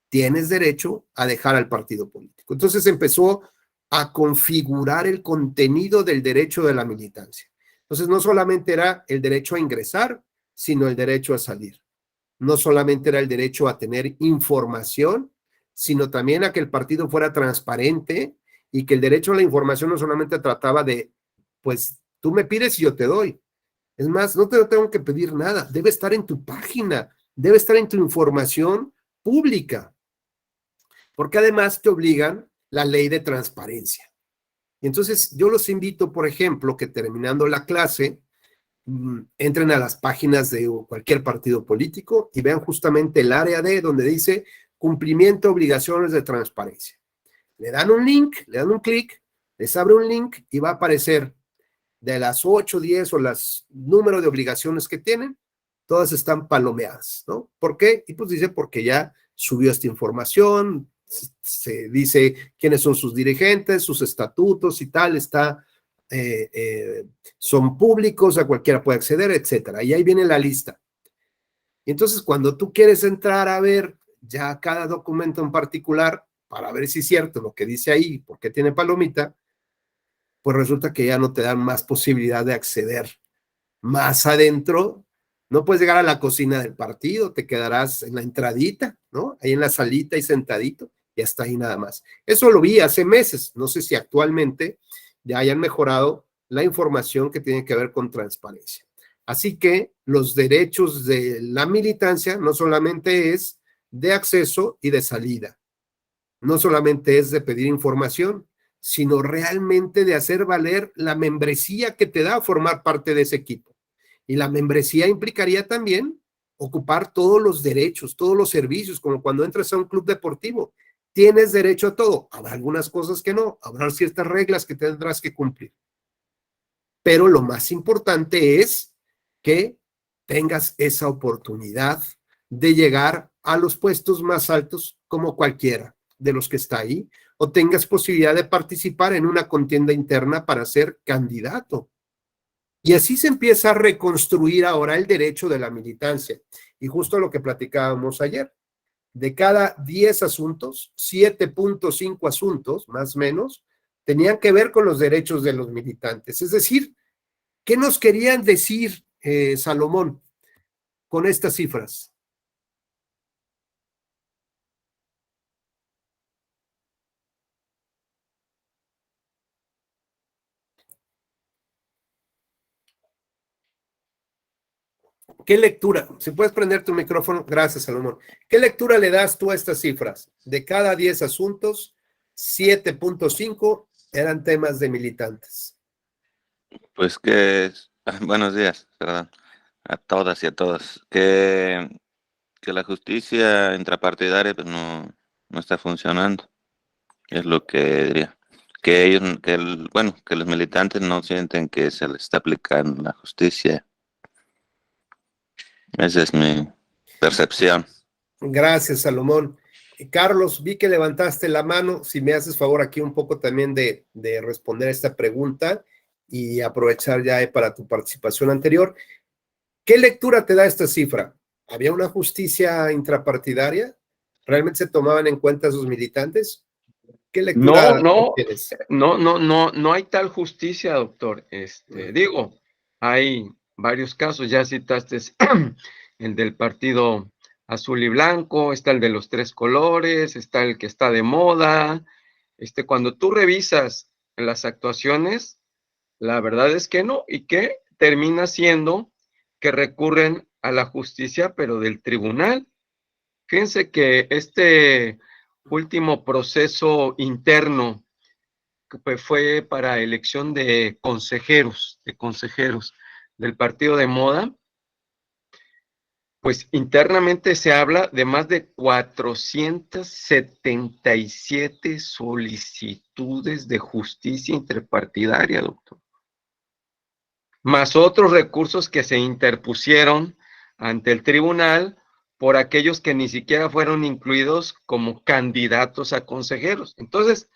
Tienes derecho a dejar al partido político. Entonces empezó a configurar el contenido del derecho de la militancia. Entonces no solamente era el derecho a ingresar, sino el derecho a salir. No solamente era el derecho a tener información, sino también a que el partido fuera transparente y que el derecho a la información no solamente trataba de, pues, tú me pides y yo te doy. Es más, no te tengo que pedir nada, debe estar en tu página, debe estar en tu información pública, porque además te obligan la ley de transparencia. Y entonces yo los invito, por ejemplo, que terminando la clase, entren a las páginas de cualquier partido político y vean justamente el área D donde dice cumplimiento de obligaciones de transparencia. Le dan un link, le dan un clic, les abre un link y va a aparecer de las 8, 10 o las número de obligaciones que tienen, todas están palomeadas, ¿no? ¿Por qué? Y pues dice porque ya subió esta información, se dice quiénes son sus dirigentes, sus estatutos y tal, son públicos, a cualquiera puede acceder, etcétera. Y ahí viene la lista. Y entonces cuando tú quieres entrar a ver ya cada documento en particular, para ver si es cierto lo que dice ahí, porque tiene palomita, pues resulta que ya no te dan más posibilidad de acceder más adentro. No puedes llegar a la cocina del partido, te quedarás en la entradita, ¿no? Ahí en la salita y sentadito, y hasta ahí nada más. Eso lo vi hace meses, no sé si actualmente ya hayan mejorado la información que tiene que ver con transparencia. Así que los derechos de la militancia no solamente es de acceso y de salida, no solamente es de pedir información, sino realmente de hacer valer la membresía que te da formar parte de ese equipo. Y la membresía implicaría también ocupar todos los derechos, todos los servicios, como cuando entras a un club deportivo. Tienes derecho a todo. Habrá algunas cosas que no, habrá ciertas reglas que tendrás que cumplir. Pero lo más importante es que tengas esa oportunidad de llegar a los puestos más altos como cualquiera de los que está ahí, o tengas posibilidad de participar en una contienda interna para ser candidato. Y así se empieza a reconstruir ahora el derecho de la militancia. Y justo lo que platicábamos ayer, de cada 10 asuntos, 7.5 asuntos, más o menos, tenían que ver con los derechos de los militantes. Es decir, ¿qué nos querían decir, Salomón, con estas cifras? ¿Qué lectura? Si puedes prender tu micrófono, gracias, Salomón. ¿Qué lectura le das tú a estas cifras? De cada 10 asuntos, 7.5 eran temas de militantes. Pues buenos días, perdón, a todas y a todos. Que la justicia intrapartidaria pues no está funcionando, es lo que diría. Que ellos, que los militantes no sienten que se les está aplicando la justicia. Esa es mi percepción. Gracias, Salomón. Carlos, vi que levantaste la mano. Si me haces favor aquí un poco también de responder esta pregunta y aprovechar ya para tu participación anterior. ¿Qué lectura te da esta cifra? ¿Había una justicia intrapartidaria? ¿Realmente se tomaban en cuenta esos militantes? ¿Qué lectura tienes? No hay tal justicia, doctor. Digo, hay varios casos, ya citaste el del partido azul y blanco, está el de los 3 colores, está el que está de moda. Cuando tú revisas las actuaciones, la verdad es que no, y que termina siendo que recurren a la justicia, pero del tribunal. Fíjense que este último proceso interno que fue para elección de consejeros del partido de moda, pues internamente se habla de más de 477 solicitudes de justicia interpartidaria, doctor. Más otros recursos que se interpusieron ante el tribunal por aquellos que ni siquiera fueron incluidos como candidatos a consejeros. Entonces,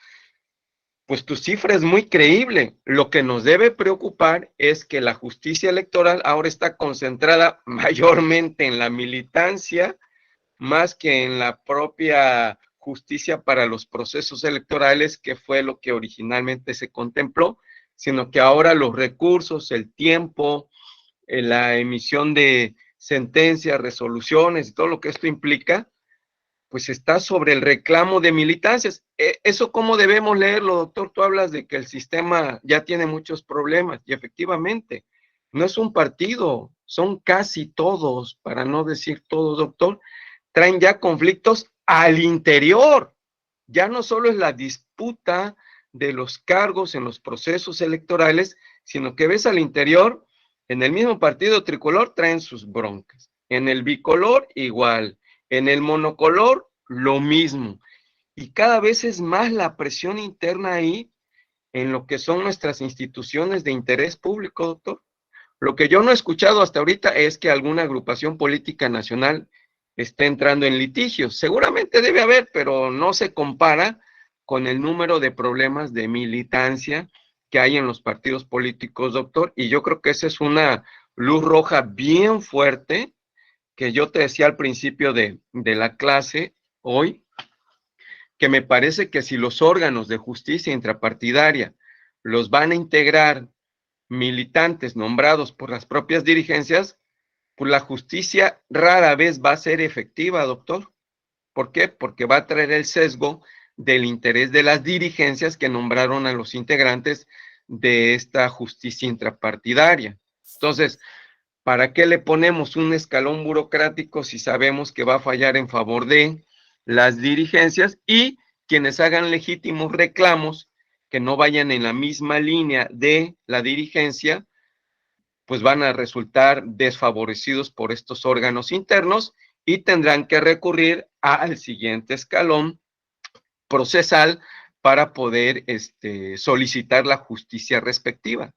pues tu cifra es muy creíble. Lo que nos debe preocupar es que la justicia electoral ahora está concentrada mayormente en la militancia, más que en la propia justicia para los procesos electorales, que fue lo que originalmente se contempló, sino que ahora los recursos, el tiempo, la emisión de sentencias, resoluciones y todo lo que esto implica, pues está sobre el reclamo de militancias. ¿Eso cómo debemos leerlo, doctor? Tú hablas de que el sistema ya tiene muchos problemas, y efectivamente, no es un partido, son casi todos, para no decir todos, doctor, traen ya conflictos al interior. Ya no solo es la disputa de los cargos en los procesos electorales, sino que ves al interior, en el mismo partido tricolor traen sus broncas, en el bicolor igual, en el monocolor lo mismo, y cada vez es más la presión interna ahí en lo que son nuestras instituciones de interés público, doctor. Lo que yo no he escuchado hasta ahorita es que alguna agrupación política nacional esté entrando en litigios. Seguramente debe haber, pero no se compara con el número de problemas de militancia que hay en los partidos políticos, doctor, y yo creo que esa es una luz roja bien fuerte que yo te decía al principio de la clase hoy, que me parece que si los órganos de justicia intrapartidaria los van a integrar militantes nombrados por las propias dirigencias, pues la justicia rara vez va a ser efectiva, doctor. ¿Por qué? Porque va a traer el sesgo del interés de las dirigencias que nombraron a los integrantes de esta justicia intrapartidaria. Entonces, ¿para qué le ponemos un escalón burocrático si sabemos que va a fallar en favor de las dirigencias y quienes hagan legítimos reclamos que no vayan en la misma línea de la dirigencia, pues van a resultar desfavorecidos por estos órganos internos y tendrán que recurrir al siguiente escalón procesal para poder solicitar la justicia respectiva?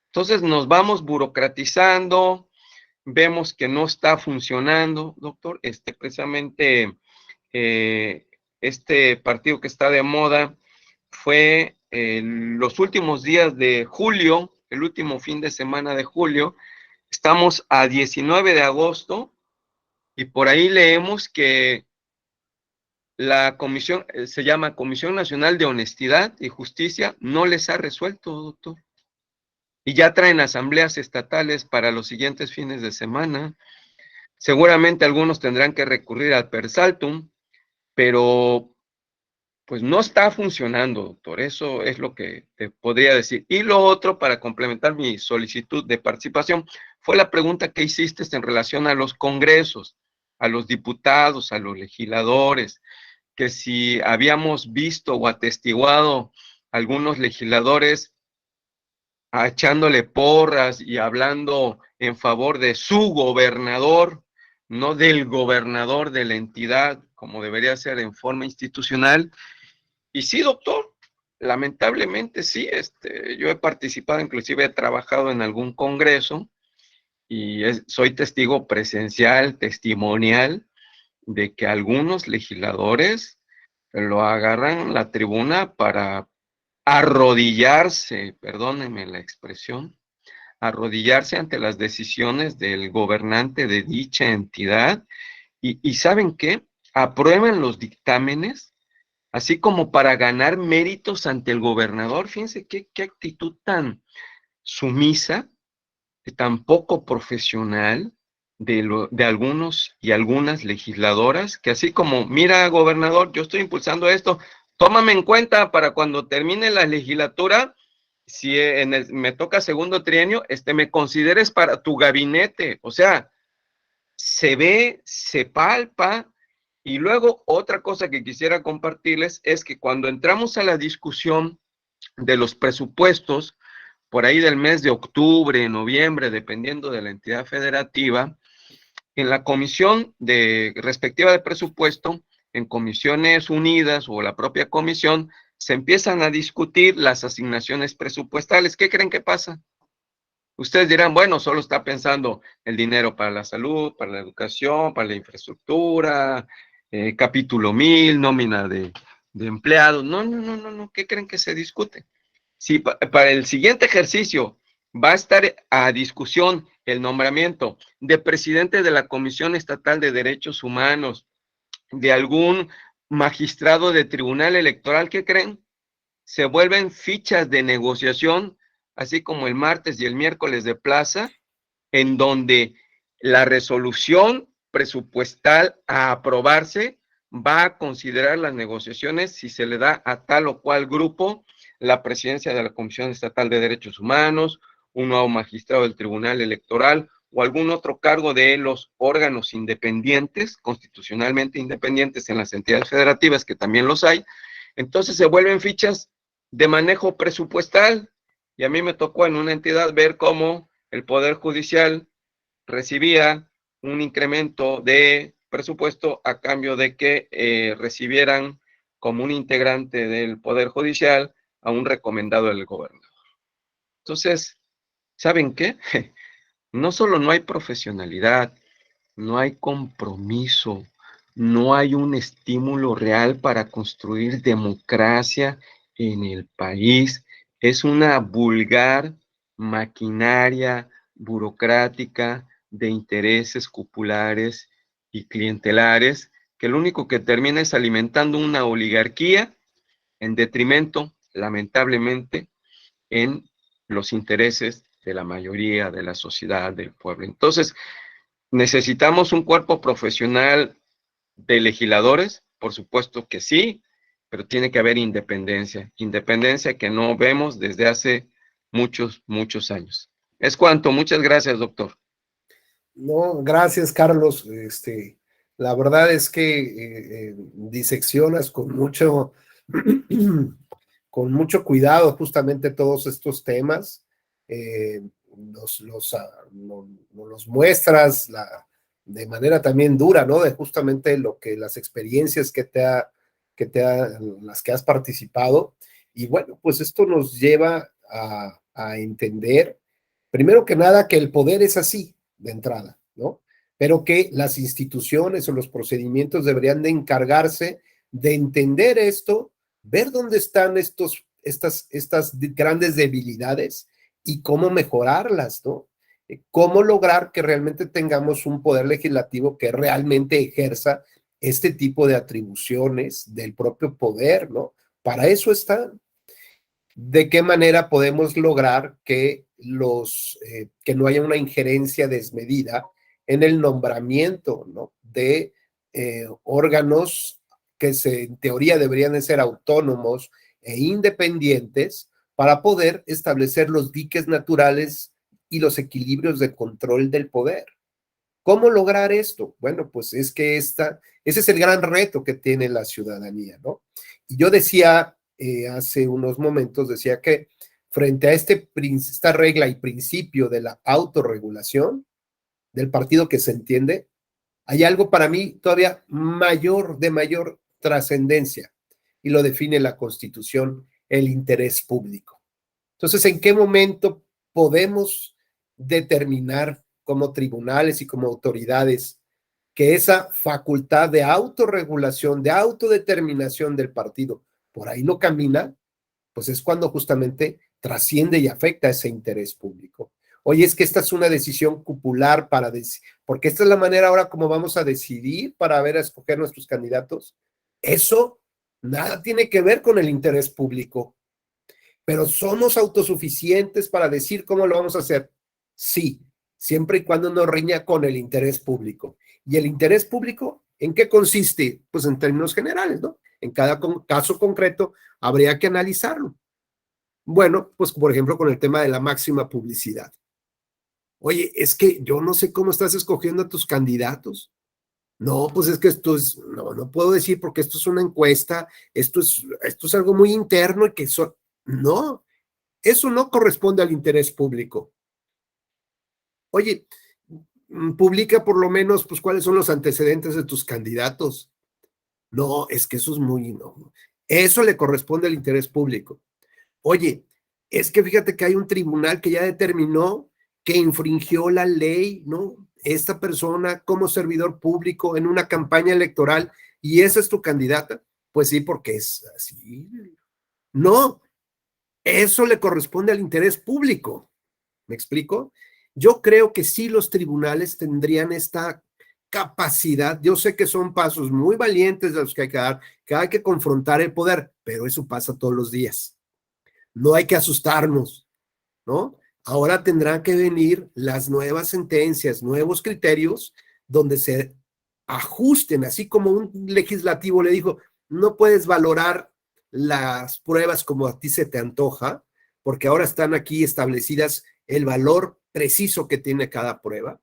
Entonces nos vamos burocratizando, vemos que no está funcionando, doctor. Precisamente este partido que está de moda fue los últimos días de julio, el último fin de semana de julio. Estamos a 19 de agosto y por ahí leemos que la comisión, se llama Comisión Nacional de Honestidad y Justicia, no les ha resuelto, doctor. Y ya traen asambleas estatales para los siguientes fines de semana. Seguramente algunos tendrán que recurrir al per saltum, pero pues no está funcionando, doctor. Eso es lo que te podría decir. Y lo otro, para complementar mi solicitud de participación, fue la pregunta que hiciste en relación a los congresos, a los diputados, a los legisladores, que si habíamos visto o atestiguado algunos legisladores echándole porras y hablando en favor de su gobernador, no del gobernador de la entidad, como debería ser en forma institucional. Y sí, doctor, lamentablemente sí, yo he participado, inclusive he trabajado en algún congreso y soy testigo presencial, testimonial, de que algunos legisladores lo agarran la tribuna para arrodillarse, perdónenme la expresión, arrodillarse ante las decisiones del gobernante de dicha entidad y ¿saben qué? Aprueban los dictámenes así como para ganar méritos ante el gobernador. Fíjense qué actitud tan sumisa, tan poco profesional de algunos y algunas legisladoras, que así como, mira, gobernador, yo estoy impulsando esto, tómame en cuenta para cuando termine la legislatura, si me toca segundo trienio, me consideres para tu gabinete. O sea, se ve, se palpa. Y luego otra cosa que quisiera compartirles es que cuando entramos a la discusión de los presupuestos, por ahí del mes de octubre, noviembre, dependiendo de la entidad federativa, en la comisión respectiva de presupuesto, en comisiones unidas o la propia comisión, se empiezan a discutir las asignaciones presupuestales. ¿Qué creen que pasa? Ustedes dirán, bueno, solo está pensando el dinero para la salud, para la educación, para la infraestructura, capítulo 1000, nómina de empleados. No, ¿qué creen que se discute? Si para el siguiente ejercicio va a estar a discusión el nombramiento de presidente de la Comisión Estatal de Derechos Humanos, de algún magistrado de tribunal electoral, ¿qué creen? Se vuelven fichas de negociación, así como el martes y el miércoles de plaza, en donde la resolución presupuestal a aprobarse va a considerar las negociaciones si se le da a tal o cual grupo la presidencia de la Comisión Estatal de Derechos Humanos, un nuevo magistrado del Tribunal Electoral o algún otro cargo de los órganos independientes, constitucionalmente independientes en las entidades federativas, que también los hay. Entonces se vuelven fichas de manejo presupuestal, y a mí me tocó en una entidad ver cómo el Poder Judicial recibía un incremento de presupuesto a cambio de que recibieran como un integrante del Poder Judicial a un recomendado del gobernador. Entonces, ¿saben qué? No solo no hay profesionalidad, no hay compromiso, no hay un estímulo real para construir democracia en el país. Es una vulgar maquinaria burocrática de intereses cupulares y clientelares que lo único que termina es alimentando una oligarquía en detrimento, lamentablemente, en los intereses de la mayoría de la sociedad, del pueblo. Entonces, ¿necesitamos un cuerpo profesional de legisladores? Por supuesto que sí, pero tiene que haber independencia, independencia que no vemos desde hace muchos, muchos años. Es cuanto. Muchas gracias, doctor. No, gracias, Carlos. La verdad es que diseccionas con mucho, con mucho cuidado justamente todos estos temas. Nos muestras de manera también dura, ¿no? De justamente lo que las experiencias las que has participado. Y bueno, pues esto nos lleva a entender, primero que nada, que el poder es así de entrada, ¿no? Pero que las instituciones o los procedimientos deberían de encargarse de entender esto, ver dónde están estas grandes debilidades y cómo mejorarlas, ¿no? Cómo lograr que realmente tengamos un poder legislativo que realmente ejerza este tipo de atribuciones del propio poder, ¿no? Para eso están. ¿De qué manera podemos lograr que no haya una injerencia desmedida en el nombramiento, ¿no? de órganos que en teoría deberían de ser autónomos e independientes para poder establecer los diques naturales y los equilibrios de control del poder? ¿Cómo lograr esto? Bueno, pues es que ese es el gran reto que tiene la ciudadanía, ¿no? Y yo decía hace unos momentos, decía que frente a esta regla y principio de la autorregulación del partido que se entiende, hay algo para mí todavía de mayor trascendencia, y lo define la Constitución: el interés público. Entonces, ¿en qué momento podemos determinar como tribunales y como autoridades que esa facultad de autorregulación, de autodeterminación del partido, por ahí no camina? Pues es cuando justamente trasciende y afecta ese interés público. Oye, es que esta es una decisión cupular porque esta es la manera ahora como vamos a decidir para a escoger nuestros candidatos. Eso nada tiene que ver con el interés público. Pero ¿somos autosuficientes para decir cómo lo vamos a hacer? Sí, siempre y cuando no riña con el interés público. ¿Y el interés público en qué consiste? Pues en términos generales, ¿no? En cada caso concreto habría que analizarlo. Bueno, pues por ejemplo con el tema de la máxima publicidad. Oye, es que yo no sé cómo estás escogiendo a tus candidatos. No, pues es que no puedo decir porque esto es una encuesta, esto es algo muy interno y que no, eso no corresponde al interés público. Oye, publica por lo menos, pues, cuáles son los antecedentes de tus candidatos. No, es que eso es no. Eso le corresponde al interés público. Oye, es que fíjate que hay un tribunal que ya determinó que infringió la ley, ¿no? Esta persona como servidor público en una campaña electoral, y esa es tu candidata. Pues sí, porque es así. No, eso le corresponde al interés público. ¿Me explico? Yo creo que sí los tribunales tendrían esta capacidad. Yo sé que son pasos muy valientes de los que hay que dar, que hay que confrontar el poder, pero eso pasa todos los días. No hay que asustarnos, ¿no? Ahora tendrán que venir las nuevas sentencias, nuevos criterios, donde se ajusten, así como un legislativo le dijo, no puedes valorar las pruebas como a ti se te antoja, porque ahora están aquí establecidas el valor preciso que tiene cada prueba.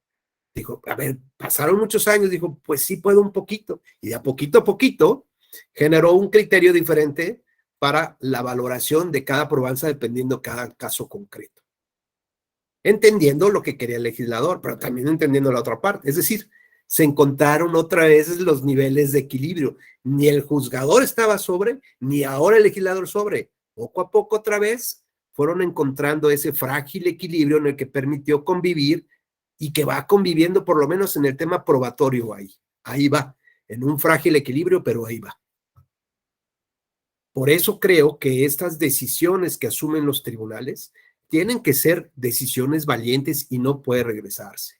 Dijo, a ver, pasaron muchos años, dijo, pues sí puedo un poquito. Y de a poquito generó un criterio diferente para la valoración de cada probanza dependiendo cada caso concreto. Entendiendo lo que quería el legislador, pero también entendiendo la otra parte. Es decir, se encontraron otra vez los niveles de equilibrio. Ni el juzgador estaba sobre, ni ahora el legislador sobre. Poco a poco otra vez fueron encontrando ese frágil equilibrio en el que permitió convivir y que va conviviendo por lo menos en el tema probatorio ahí. Ahí va, en un frágil equilibrio, pero ahí va. Por eso creo que estas decisiones que asumen los tribunales tienen que ser decisiones valientes y no puede regresarse.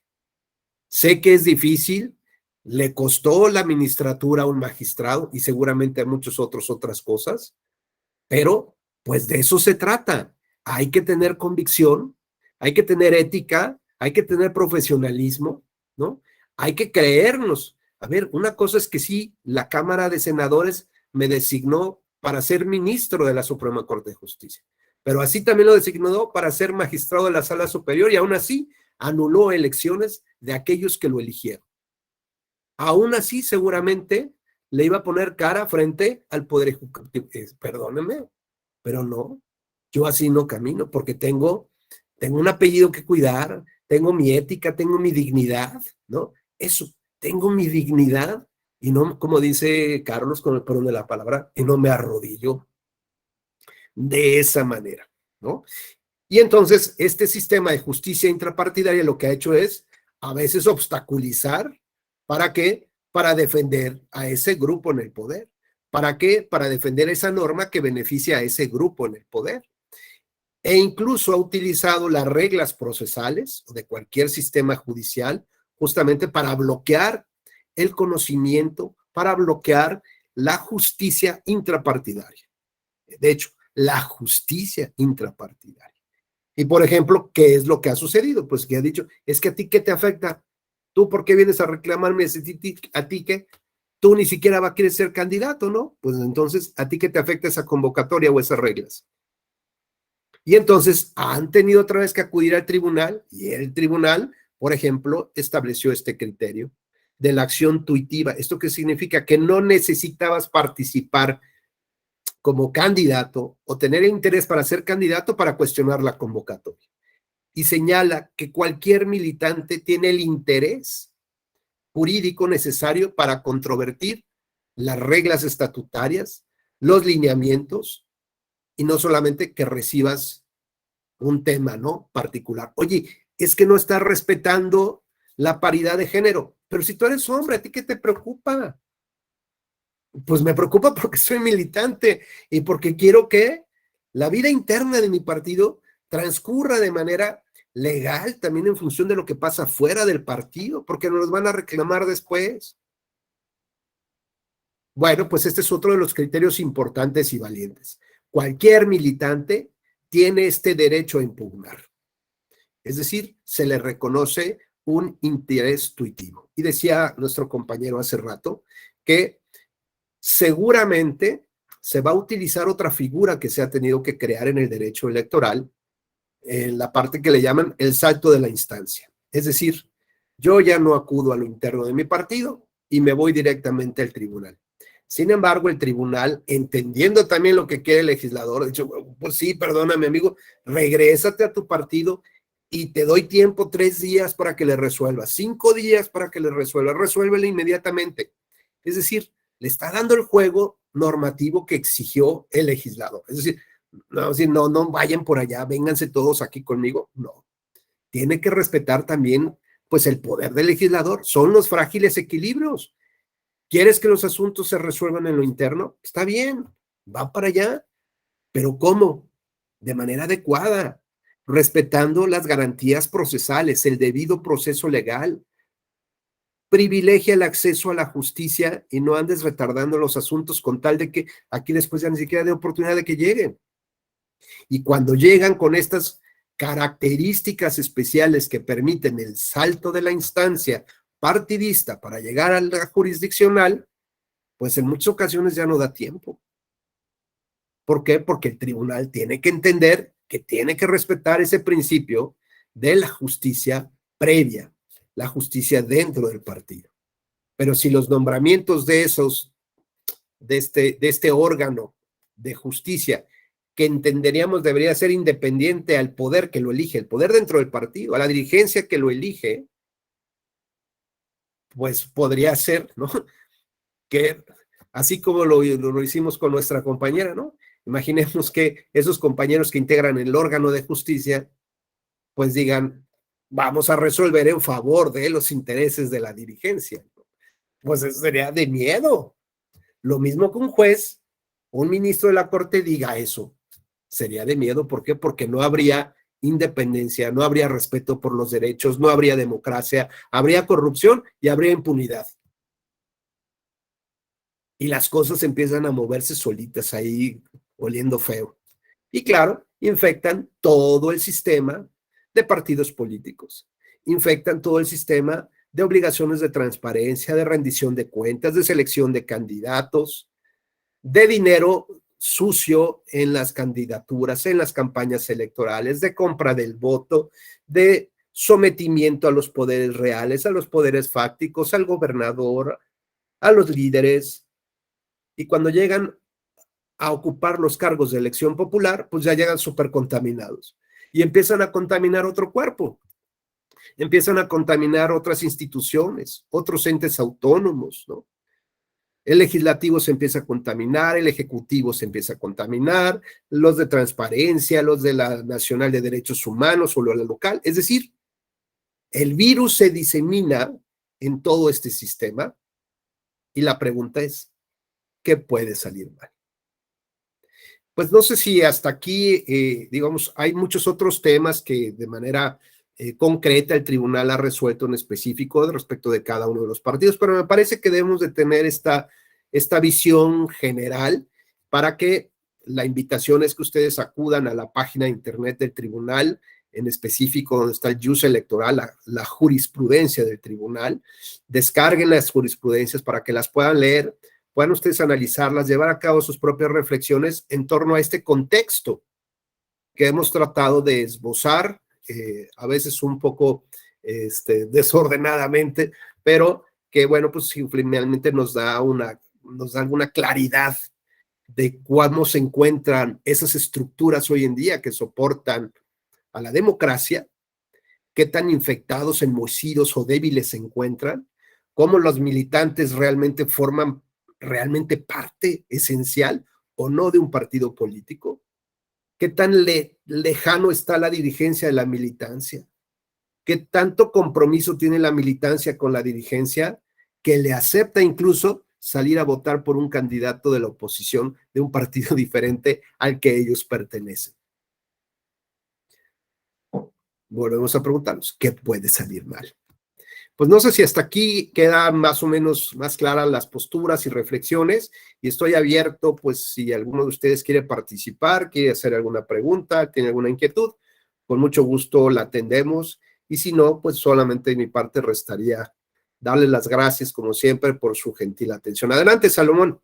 Sé que es difícil, le costó la magistratura a un magistrado y seguramente a muchos otras cosas, pero pues de eso se trata. Hay que tener convicción, hay que tener ética, hay que tener profesionalismo, ¿no? Hay que creernos. A ver, una cosa es que sí, la Cámara de Senadores me designó para ser ministro de la Suprema Corte de Justicia, pero así también lo designó para ser magistrado de la Sala Superior y aún así anuló elecciones de aquellos que lo eligieron. Aún así, seguramente le iba a poner cara frente al Poder Ejecutivo. Perdóneme, pero no, yo así no camino porque tengo un apellido que cuidar, tengo mi ética, tengo mi dignidad, ¿no? Eso, tengo mi dignidad y no, como dice Carlos, con el perdón de la palabra, y no me arrodillo de esa manera, ¿no? Y entonces, este sistema de justicia intrapartidaria lo que ha hecho es a veces obstaculizar. ¿Para qué? Para defender a ese grupo en el poder. ¿Para qué? Para defender esa norma que beneficia a ese grupo en el poder. E incluso ha utilizado las reglas procesales de cualquier sistema judicial justamente para bloquear el conocimiento, para bloquear la justicia intrapartidaria. De hecho, la justicia intrapartidaria. Y, por ejemplo, ¿qué es lo que ha sucedido? Pues que ha dicho, es que a ti, ¿qué te afecta? ¿Tú por qué vienes a reclamarme a ti que tú ni siquiera quieres ser candidato, no? Pues entonces, ¿a ti qué te afecta esa convocatoria o esas reglas? Y entonces han tenido otra vez que acudir al tribunal y el tribunal, por ejemplo, estableció este criterio de la acción tuitiva. ¿Esto qué significa? Que no necesitabas participar como candidato o tener interés para ser candidato para cuestionar la convocatoria. Y señala que cualquier militante tiene el interés jurídico necesario para controvertir las reglas estatutarias, los lineamientos, y no solamente que recibas un tema, ¿no? Particular. Oye, es que no estás respetando la paridad de género, pero si tú eres hombre, ¿a ti qué te preocupa? Pues me preocupa porque soy militante y porque quiero que la vida interna de mi partido transcurra de manera legal también en función de lo que pasa fuera del partido, porque nos van a reclamar después. Bueno, pues este es otro de los criterios importantes y valientes. Cualquier militante tiene este derecho a impugnar. Es decir, se le reconoce un interés tuitivo. Y decía nuestro compañero hace rato que seguramente se va a utilizar otra figura que se ha tenido que crear en el derecho electoral, en la parte que le llaman el salto de la instancia. Es decir, yo ya no acudo a lo interno de mi partido y me voy directamente al tribunal. Sin embargo, el tribunal, entendiendo también lo que quiere el legislador, ha dicho, pues sí, perdóname, amigo, regrésate a tu partido y te doy tiempo 3 días para que le resuelvas, 5 días para que le resuelvas, resuélvele inmediatamente. Es decir, le está dando el juego normativo que exigió el legislador. Es decir, no vayan por allá, vénganse todos aquí conmigo. No. Tiene que respetar también, pues, el poder del legislador. Son los frágiles equilibrios. ¿Quieres que los asuntos se resuelvan en lo interno? Está bien, va para allá. ¿Pero cómo? De manera adecuada, respetando las garantías procesales, el debido proceso legal. Privilegia el acceso a la justicia y no andes retardando los asuntos con tal de que aquí después ya ni siquiera dé oportunidad de que lleguen. Y cuando llegan con estas características especiales que permiten el salto de la instancia partidista para llegar a la jurisdiccional, pues en muchas ocasiones ya no da tiempo. ¿Por qué? Porque el tribunal tiene que entender que tiene que respetar ese principio de la justicia previa, la justicia dentro del partido. Pero si los nombramientos de este órgano de justicia, que entenderíamos debería ser independiente al poder que lo elige, el poder dentro del partido, a la dirigencia que lo elige, pues podría ser, ¿no? Que así como lo hicimos con nuestra compañera, ¿no? Imaginemos que esos compañeros que integran el órgano de justicia, pues digan, vamos a resolver en favor de los intereses de la dirigencia. Pues eso sería de miedo. Lo mismo que un juez, un ministro de la Corte diga eso. Sería de miedo. ¿Por qué? Porque no habría independencia, no habría respeto por los derechos, no habría democracia, habría corrupción y habría impunidad. Y las cosas empiezan a moverse solitas ahí, oliendo feo. Y claro, infectan todo el sistema de partidos políticos, infectan todo el sistema de obligaciones de transparencia, de rendición de cuentas, de selección de candidatos, de dinero sucio en las candidaturas, en las campañas electorales, de compra del voto, de sometimiento a los poderes reales, a los poderes fácticos, al gobernador, a los líderes. Y cuando llegan a ocupar los cargos de elección popular, pues ya llegan súper contaminados y empiezan a contaminar otro cuerpo, empiezan a contaminar otras instituciones, otros entes autónomos, ¿no? El legislativo se empieza a contaminar, el ejecutivo se empieza a contaminar, los de transparencia, los de la Nacional de Derechos Humanos o la local. Es decir, el virus se disemina en todo este sistema y la pregunta es, ¿qué puede salir mal? Pues no sé si hasta aquí, digamos, hay muchos otros temas que de manera concreta el tribunal ha resuelto en específico respecto de cada uno de los partidos, pero me parece que debemos de tener esta visión general para que la invitación es que ustedes acudan a la página de internet del tribunal, en específico donde está el jus electoral, la jurisprudencia del tribunal, descarguen las jurisprudencias para que las puedan leer, puedan ustedes analizarlas, llevar a cabo sus propias reflexiones en torno a este contexto que hemos tratado de esbozar, a veces un poco desordenadamente, pero que, bueno, pues finalmente nos da alguna claridad de cómo se encuentran esas estructuras hoy en día que soportan a la democracia, qué tan infectados, enmohecidos o débiles se encuentran, cómo los militantes realmente forman parte esencial o no de un partido político, qué tan lejano está la dirigencia de la militancia, qué tanto compromiso tiene la militancia con la dirigencia que le acepta incluso salir a votar por un candidato de la oposición de un partido diferente al que ellos pertenecen. Volvemos a preguntarnos, ¿qué puede salir mal? Pues no sé si hasta aquí quedan más o menos más claras las posturas y reflexiones, y estoy abierto, pues si alguno de ustedes quiere participar, quiere hacer alguna pregunta, tiene alguna inquietud, con mucho gusto la atendemos, y si no, pues solamente de mi parte restaría darle las gracias, como siempre, por su gentil atención. Adelante, Salomón.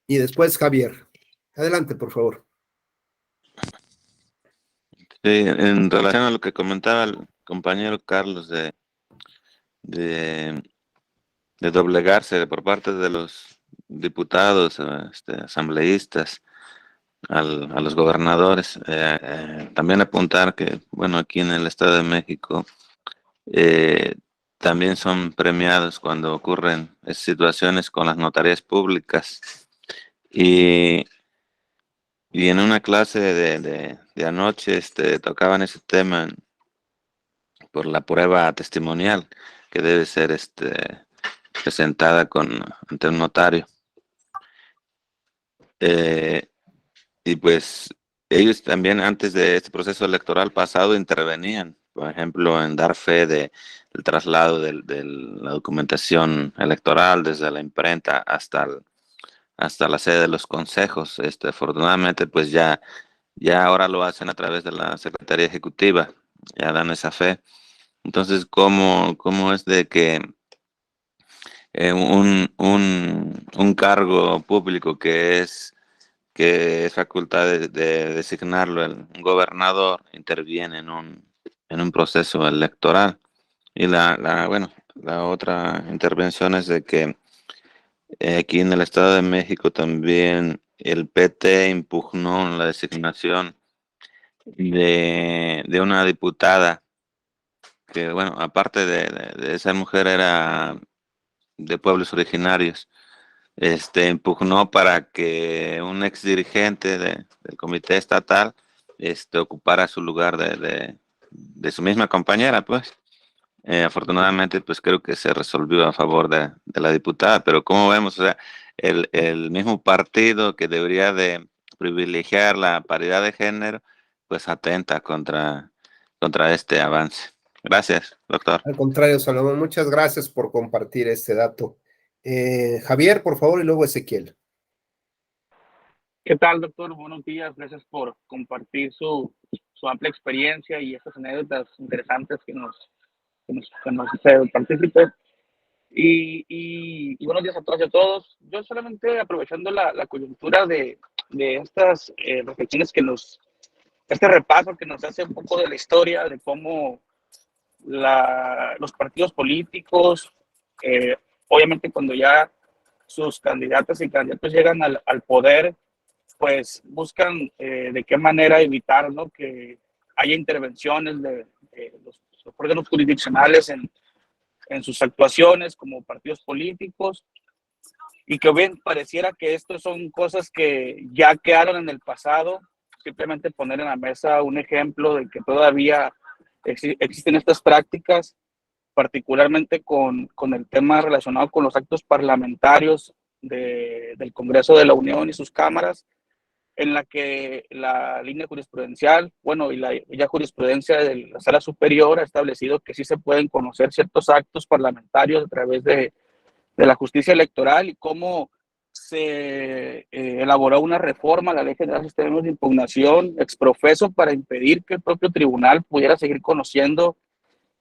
Y después, Javier. Adelante, por favor. Sí, en relación a lo que comentaba el compañero Carlos de doblegarse por parte de los diputados, asambleístas, a los gobernadores, también apuntar que, bueno, aquí en el Estado de México también son premiados cuando ocurren situaciones con las notarías públicas. Y en una clase de anoche tocaban ese tema por la prueba testimonial que debe ser presentada ante un notario. Y pues ellos también antes de este proceso electoral pasado intervenían, por ejemplo, en dar fe del traslado de la documentación electoral desde la imprenta hasta la sede de los consejos. Afortunadamente, pues ya ahora lo hacen a través de la Secretaría Ejecutiva, ya dan esa fe. Entonces, ¿cómo es de que un cargo público que es facultad de designarlo el gobernador interviene en un proceso electoral? Y la otra intervención es de que aquí en el Estado de México también el PT impugnó la designación de una diputada que, bueno, aparte de ser mujer, era de pueblos originarios. Impugnó para que un ex dirigente del comité estatal ocupara su lugar de su misma compañera, pues. Afortunadamente, pues creo que se resolvió a favor de la diputada, pero como vemos, o sea, el mismo partido que debería de privilegiar la paridad de género, pues atenta contra este avance. Gracias, doctor. Al contrario, Salomón, muchas gracias por compartir este dato. Javier, por favor, y luego Ezequiel. ¿Qué tal, doctor? Buenos días. Gracias por compartir su amplia experiencia y estas anécdotas interesantes que nos participe. Y buenos días a todas y a todos. Yo solamente aprovechando la coyuntura de estas reflexiones este repaso que nos hace un poco de la historia de cómo los partidos políticos, obviamente cuando ya sus candidatas y candidatos llegan al poder, pues buscan de qué manera evitar, ¿no?, que haya intervenciones de los órganos jurisdiccionales en sus actuaciones como partidos políticos, y que bien pareciera que esto son cosas que ya quedaron en el pasado. Simplemente poner en la mesa un ejemplo de que todavía existen estas prácticas, particularmente con el tema relacionado con los actos parlamentarios del Congreso de la Unión y sus cámaras, en la que la línea jurisprudencial, bueno, y la jurisprudencia de la Sala Superior ha establecido que sí se pueden conocer ciertos actos parlamentarios a través de la justicia electoral, y cómo se elaboró una reforma a la Ley General de Sistemas de Impugnación exprofeso para impedir que el propio tribunal pudiera seguir conociendo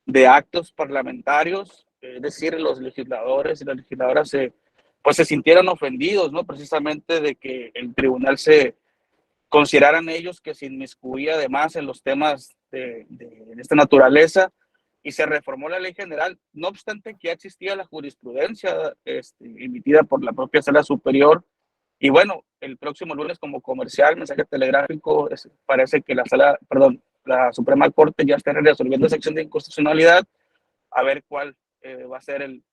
de actos parlamentarios. Es decir, los legisladores y las legisladoras se sintieron ofendidos, ¿no?, precisamente de que el tribunal se consideraran ellos que se inmiscuía además en los temas de esta naturaleza, y se reformó la ley general, no obstante que ya existía la jurisprudencia emitida por la propia Sala Superior. Y bueno, el próximo lunes, como comercial, mensaje telegráfico, parece que la Suprema Corte ya está resolviendo esa acción de inconstitucionalidad, a ver cuál va a ser el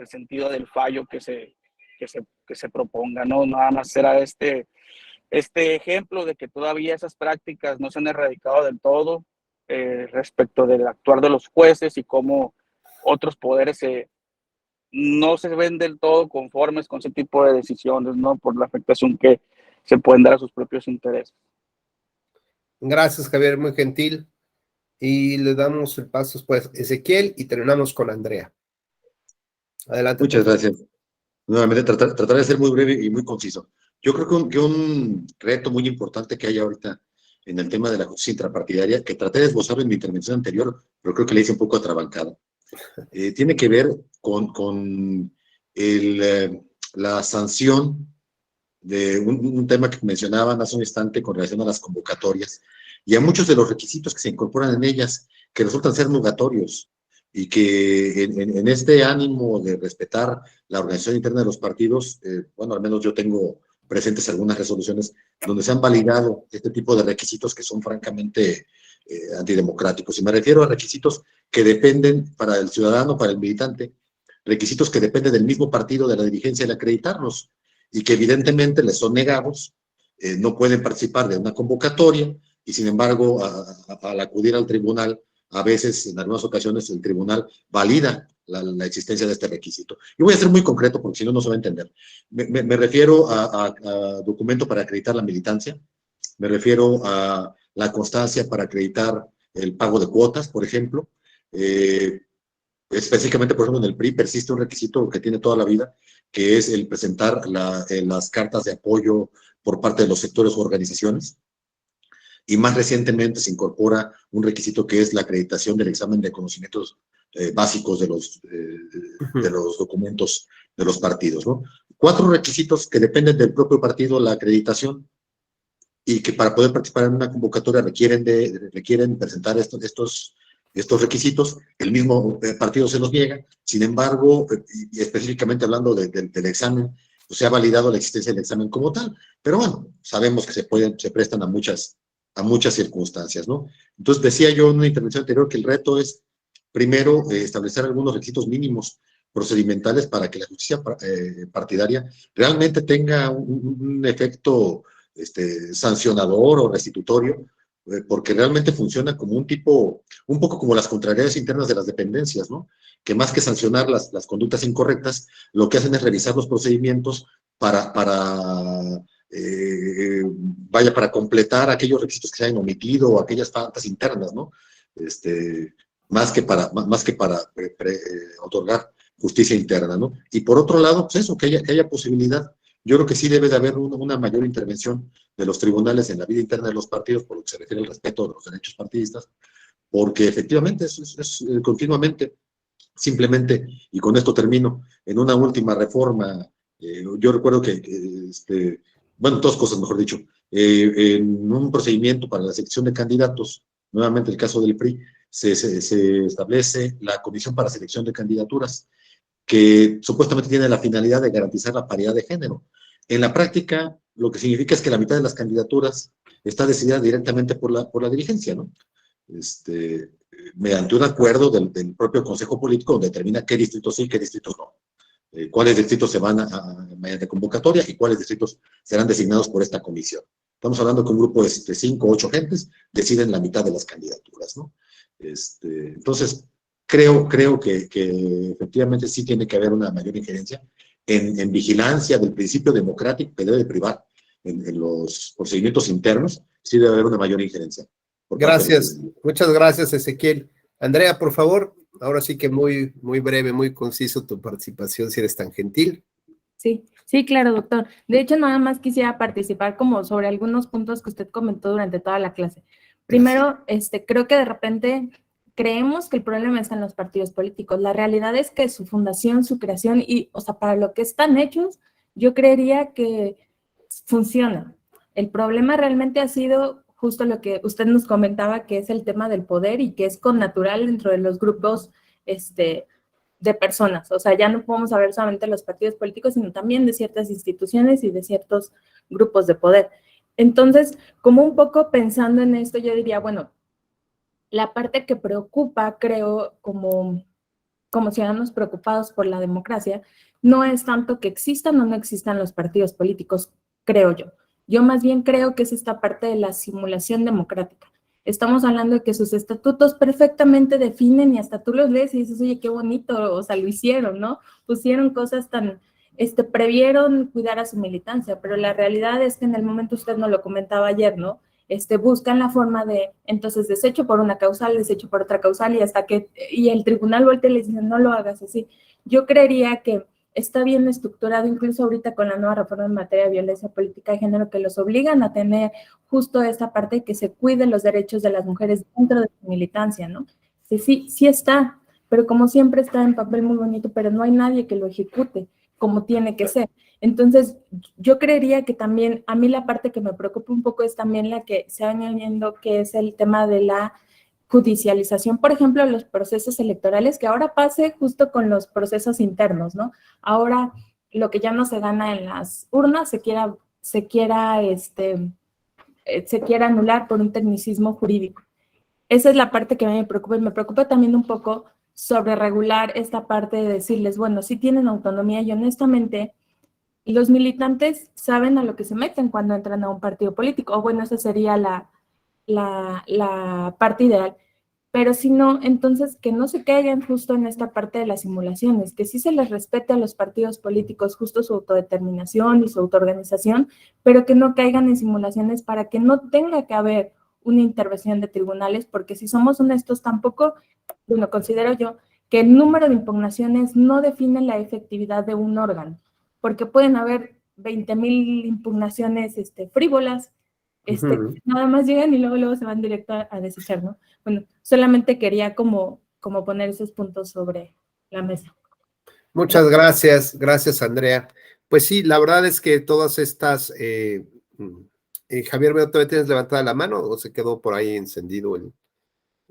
sentido del fallo que se proponga, ¿no? Nada más será este ejemplo de que todavía esas prácticas no se han erradicado del todo, respecto del actuar de los jueces, y cómo otros poderes no se ven del todo conformes con ese tipo de decisiones, ¿no?, por la afectación que se pueden dar a sus propios intereses. Gracias, Javier, muy gentil. Y le damos el paso después a Ezequiel y terminamos con Andrea. Adelante. Muchas gracias. Nuevamente, tratar de ser muy breve y muy conciso. Yo creo que un reto muy importante que hay ahorita en el tema de la justicia intrapartidaria, que traté de esbozarlo en mi intervención anterior, pero creo que le hice un poco atrabancada, tiene que ver con la sanción de un tema que mencionaban hace un instante con relación a las convocatorias y a muchos de los requisitos que se incorporan en ellas, que resultan ser nugatorios, y que en este ánimo de respetar la organización interna de los partidos, bueno, al menos yo tengo presentes algunas resoluciones donde se han validado este tipo de requisitos que son francamente antidemocráticos. Y me refiero a requisitos que dependen para el ciudadano, para el militante, requisitos que dependen del mismo partido, de la dirigencia, el acreditarlos, y que evidentemente les son negados, no pueden participar de una convocatoria, y sin embargo, al acudir al tribunal, a veces, en algunas ocasiones, el tribunal valida la existencia de este requisito. Yo voy a ser muy concreto porque si no, no se va a entender. Me refiero a documento para acreditar la militancia, me refiero a la constancia para acreditar el pago de cuotas, por ejemplo. Específicamente, por ejemplo, en el PRI persiste un requisito que tiene toda la vida, que es el presentar las cartas de apoyo por parte de los sectores o organizaciones. y más recientemente se incorpora un requisito que es la acreditación del examen de conocimientos básicos de los documentos de los partidos, ¿no? 4 requisitos que dependen del propio partido, la acreditación, y que para poder participar en una convocatoria requieren presentar estos requisitos. El mismo partido se los niega. Sin embargo, y específicamente hablando del examen, pues se ha validado la existencia del examen como tal. Pero bueno, sabemos que se prestan a muchas circunstancias, ¿no? Entonces, decía yo en una intervención anterior que el reto es, primero, establecer algunos requisitos mínimos procedimentales para que la justicia partidaria realmente tenga un efecto sancionador o restitutorio, porque realmente funciona como un poco como las contrariedades internas de las dependencias, ¿no? Que más que sancionar las conductas incorrectas, lo que hacen es revisar los procedimientos para completar aquellos requisitos que se hayan omitido o aquellas faltas internas, ¿no? Más que para otorgar justicia interna, ¿no? Y por otro lado, pues eso, que haya posibilidad. Yo creo que sí debe de haber una mayor intervención de los tribunales en la vida interna de los partidos, por lo que se refiere al respeto de los derechos partidistas, porque efectivamente es continuamente, simplemente, y con esto termino, en una última reforma, yo recuerdo bueno, 2 cosas, mejor dicho, en un procedimiento para la selección de candidatos, nuevamente el caso del PRI, se establece la Comisión para Selección de Candidaturas, que supuestamente tiene la finalidad de garantizar la paridad de género. En la práctica, lo que significa es que la mitad de las candidaturas está decidida directamente por la dirigencia, ¿no? Mediante un acuerdo del propio Consejo Político, donde determina qué distritos sí y qué distritos no. Cuáles distritos se van mediante convocatoria y cuáles distritos serán designados por esta comisión. Estamos hablando que un grupo de 5 o 8 gentes deciden la mitad de las candidaturas, ¿no? Entonces, creo que efectivamente sí tiene que haber una mayor injerencia en vigilancia del principio democrático que debe de privar en los procedimientos internos, sí debe haber una mayor injerencia. Gracias, muchas gracias, Ezequiel. Andrea, por favor, ahora sí que muy, muy breve, muy conciso tu participación, si eres tan gentil. Sí, claro, doctor. De hecho, nada más quisiera participar como sobre algunos puntos que usted comentó durante toda la clase. Primero, creo que de repente creemos que el problema está en los partidos políticos. La realidad es que su fundación, su creación y, o sea, para lo que están hechos, yo creería que funciona. El problema realmente ha sido justo lo que usted nos comentaba, que es el tema del poder y que es connatural dentro de los grupos, de personas. O sea, ya no podemos hablar solamente de los partidos políticos, sino también de ciertas instituciones y de ciertos grupos de poder. Entonces, como un poco pensando en esto, yo diría, bueno, la parte que preocupa, creo, como ciudadanos preocupados por la democracia, no es tanto que existan o no existan los partidos políticos, creo yo. Yo más bien creo que es esta parte de la simulación democrática. Estamos hablando de que sus estatutos perfectamente definen y hasta tú los lees y dices, oye, qué bonito, o sea, lo hicieron, ¿no? Pusieron cosas tan, previeron cuidar a su militancia, pero la realidad es que en el momento, usted nos lo comentaba ayer, ¿no? Buscan la forma de, entonces, desecho por una causal, desecho por otra causal, y el tribunal voltea y le dice, no lo hagas así. Yo creería que está bien estructurado, incluso ahorita con la nueva reforma en materia de violencia política de género, que los obligan a tener justo esta parte que se cuiden los derechos de las mujeres dentro de su militancia, ¿no? Sí está, pero como siempre está en papel muy bonito, pero no hay nadie que lo ejecute como tiene que ser. Entonces, yo creería que también, a mí la parte que me preocupa un poco es también la que se va añadiendo, que es el tema de la judicialización, por ejemplo, los procesos electorales, que ahora pase justo con los procesos internos, ¿no? Ahora, lo que ya no se gana en las urnas se quiera anular por un tecnicismo jurídico. Esa es la parte que a mí me preocupa, y me preocupa también un poco sobre regular esta parte de decirles, bueno, sí tienen autonomía, y honestamente, los militantes saben a lo que se meten cuando entran a un partido político, o bueno, esa sería la parte ideal, pero si no, entonces que no se caigan justo en esta parte de las simulaciones, que sí se les respete a los partidos políticos justo su autodeterminación y su autoorganización, pero que no caigan en simulaciones para que no tenga que haber una intervención de tribunales, porque si somos honestos tampoco, bueno, considero yo que el número de impugnaciones no define la efectividad de un órgano, porque pueden haber 20,000 impugnaciones frívolas, Nada más llegan y luego se van directo a desechar, ¿no? Bueno, solamente quería como poner esos puntos sobre la mesa. Muchas gracias Andrea. Pues sí, la verdad es que todas estas, Javier, ¿veo todavía tienes levantada la mano o se quedó por ahí encendido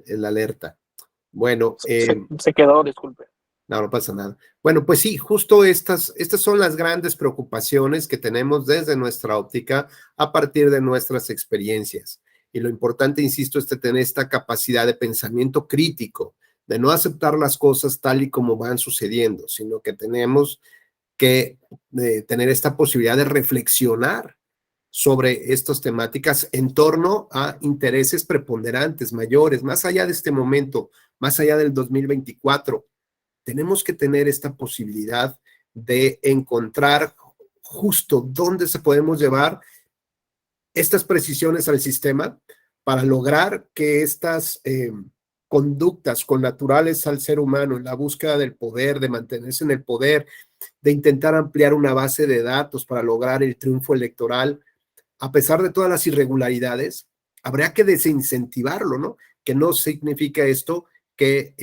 el alerta? Bueno. Se quedó, disculpe. No pasa nada. Bueno, pues sí, justo estas son las grandes preocupaciones que tenemos desde nuestra óptica a partir de nuestras experiencias. Y lo importante, insisto, es tener esta capacidad de pensamiento crítico, de no aceptar las cosas tal y como van sucediendo, sino que tenemos que tener esta posibilidad de reflexionar sobre estas temáticas en torno a intereses preponderantes, mayores, más allá de este momento, más allá del 2024. Tenemos que tener esta posibilidad de encontrar justo dónde se podemos llevar estas precisiones al sistema para lograr que estas conductas connaturales al ser humano en la búsqueda del poder, de mantenerse en el poder, de intentar ampliar una base de datos para lograr el triunfo electoral, a pesar de todas las irregularidades, habría que desincentivarlo, ¿no? Que no significa esto que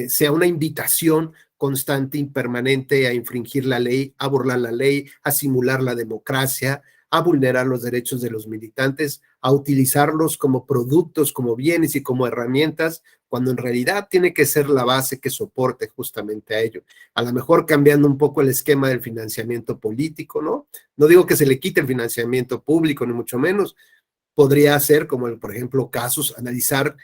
sea una invitación constante y permanente a infringir la ley, a burlar la ley, a simular la democracia, a vulnerar los derechos de los militantes, a utilizarlos como productos, como bienes y como herramientas, cuando en realidad tiene que ser la base que soporte justamente a ello. A lo mejor cambiando un poco el esquema del financiamiento político, ¿no? No digo que se le quite el financiamiento público, ni mucho menos. Podría ser, como por ejemplo, casos, analizar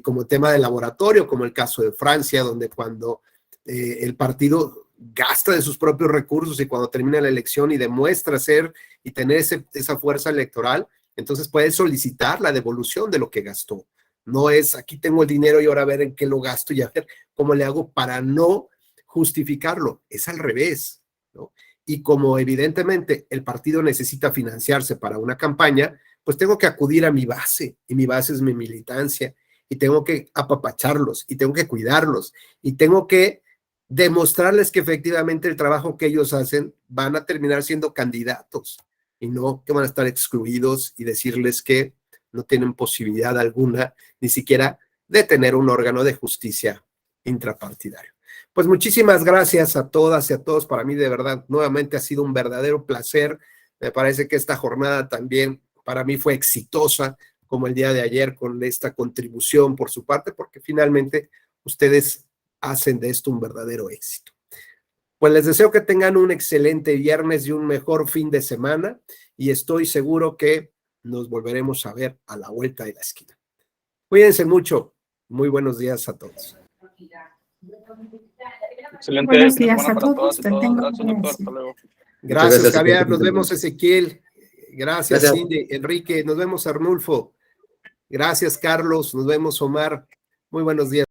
como tema de laboratorio, como el caso de Francia, donde cuando el partido gasta de sus propios recursos y cuando termina la elección y demuestra ser y tener esa fuerza electoral, entonces puede solicitar la devolución de lo que gastó. No es, aquí tengo el dinero y ahora a ver en qué lo gasto y a ver cómo le hago para no justificarlo. Es al revés, ¿no? Y como evidentemente el partido necesita financiarse para una campaña, pues tengo que acudir a mi base, y mi base es mi militancia, y tengo que apapacharlos, y tengo que cuidarlos, y tengo que demostrarles que efectivamente el trabajo que ellos hacen van a terminar siendo candidatos, y no que van a estar excluidos y decirles que no tienen posibilidad alguna, ni siquiera de tener un órgano de justicia intrapartidario. Pues muchísimas gracias a todas y a todos. Para mí, de verdad, nuevamente ha sido un verdadero placer. Me parece que esta jornada también para mí fue exitosa, como el día de ayer, con esta contribución por su parte, porque finalmente ustedes hacen de esto un verdadero éxito. Pues les deseo que tengan un excelente viernes y un mejor fin de semana, y estoy seguro que nos volveremos a ver a la vuelta de la esquina. Cuídense mucho. Muy buenos días a todos. Excelente. Buenos días a todos. todos. Gracias, doctor. Hasta luego. Gracias, Javier. Nos vemos, Ezequiel. Gracias, Cindy. Enrique. Nos vemos, Arnulfo. Gracias, Carlos. Nos vemos, Omar. Muy buenos días.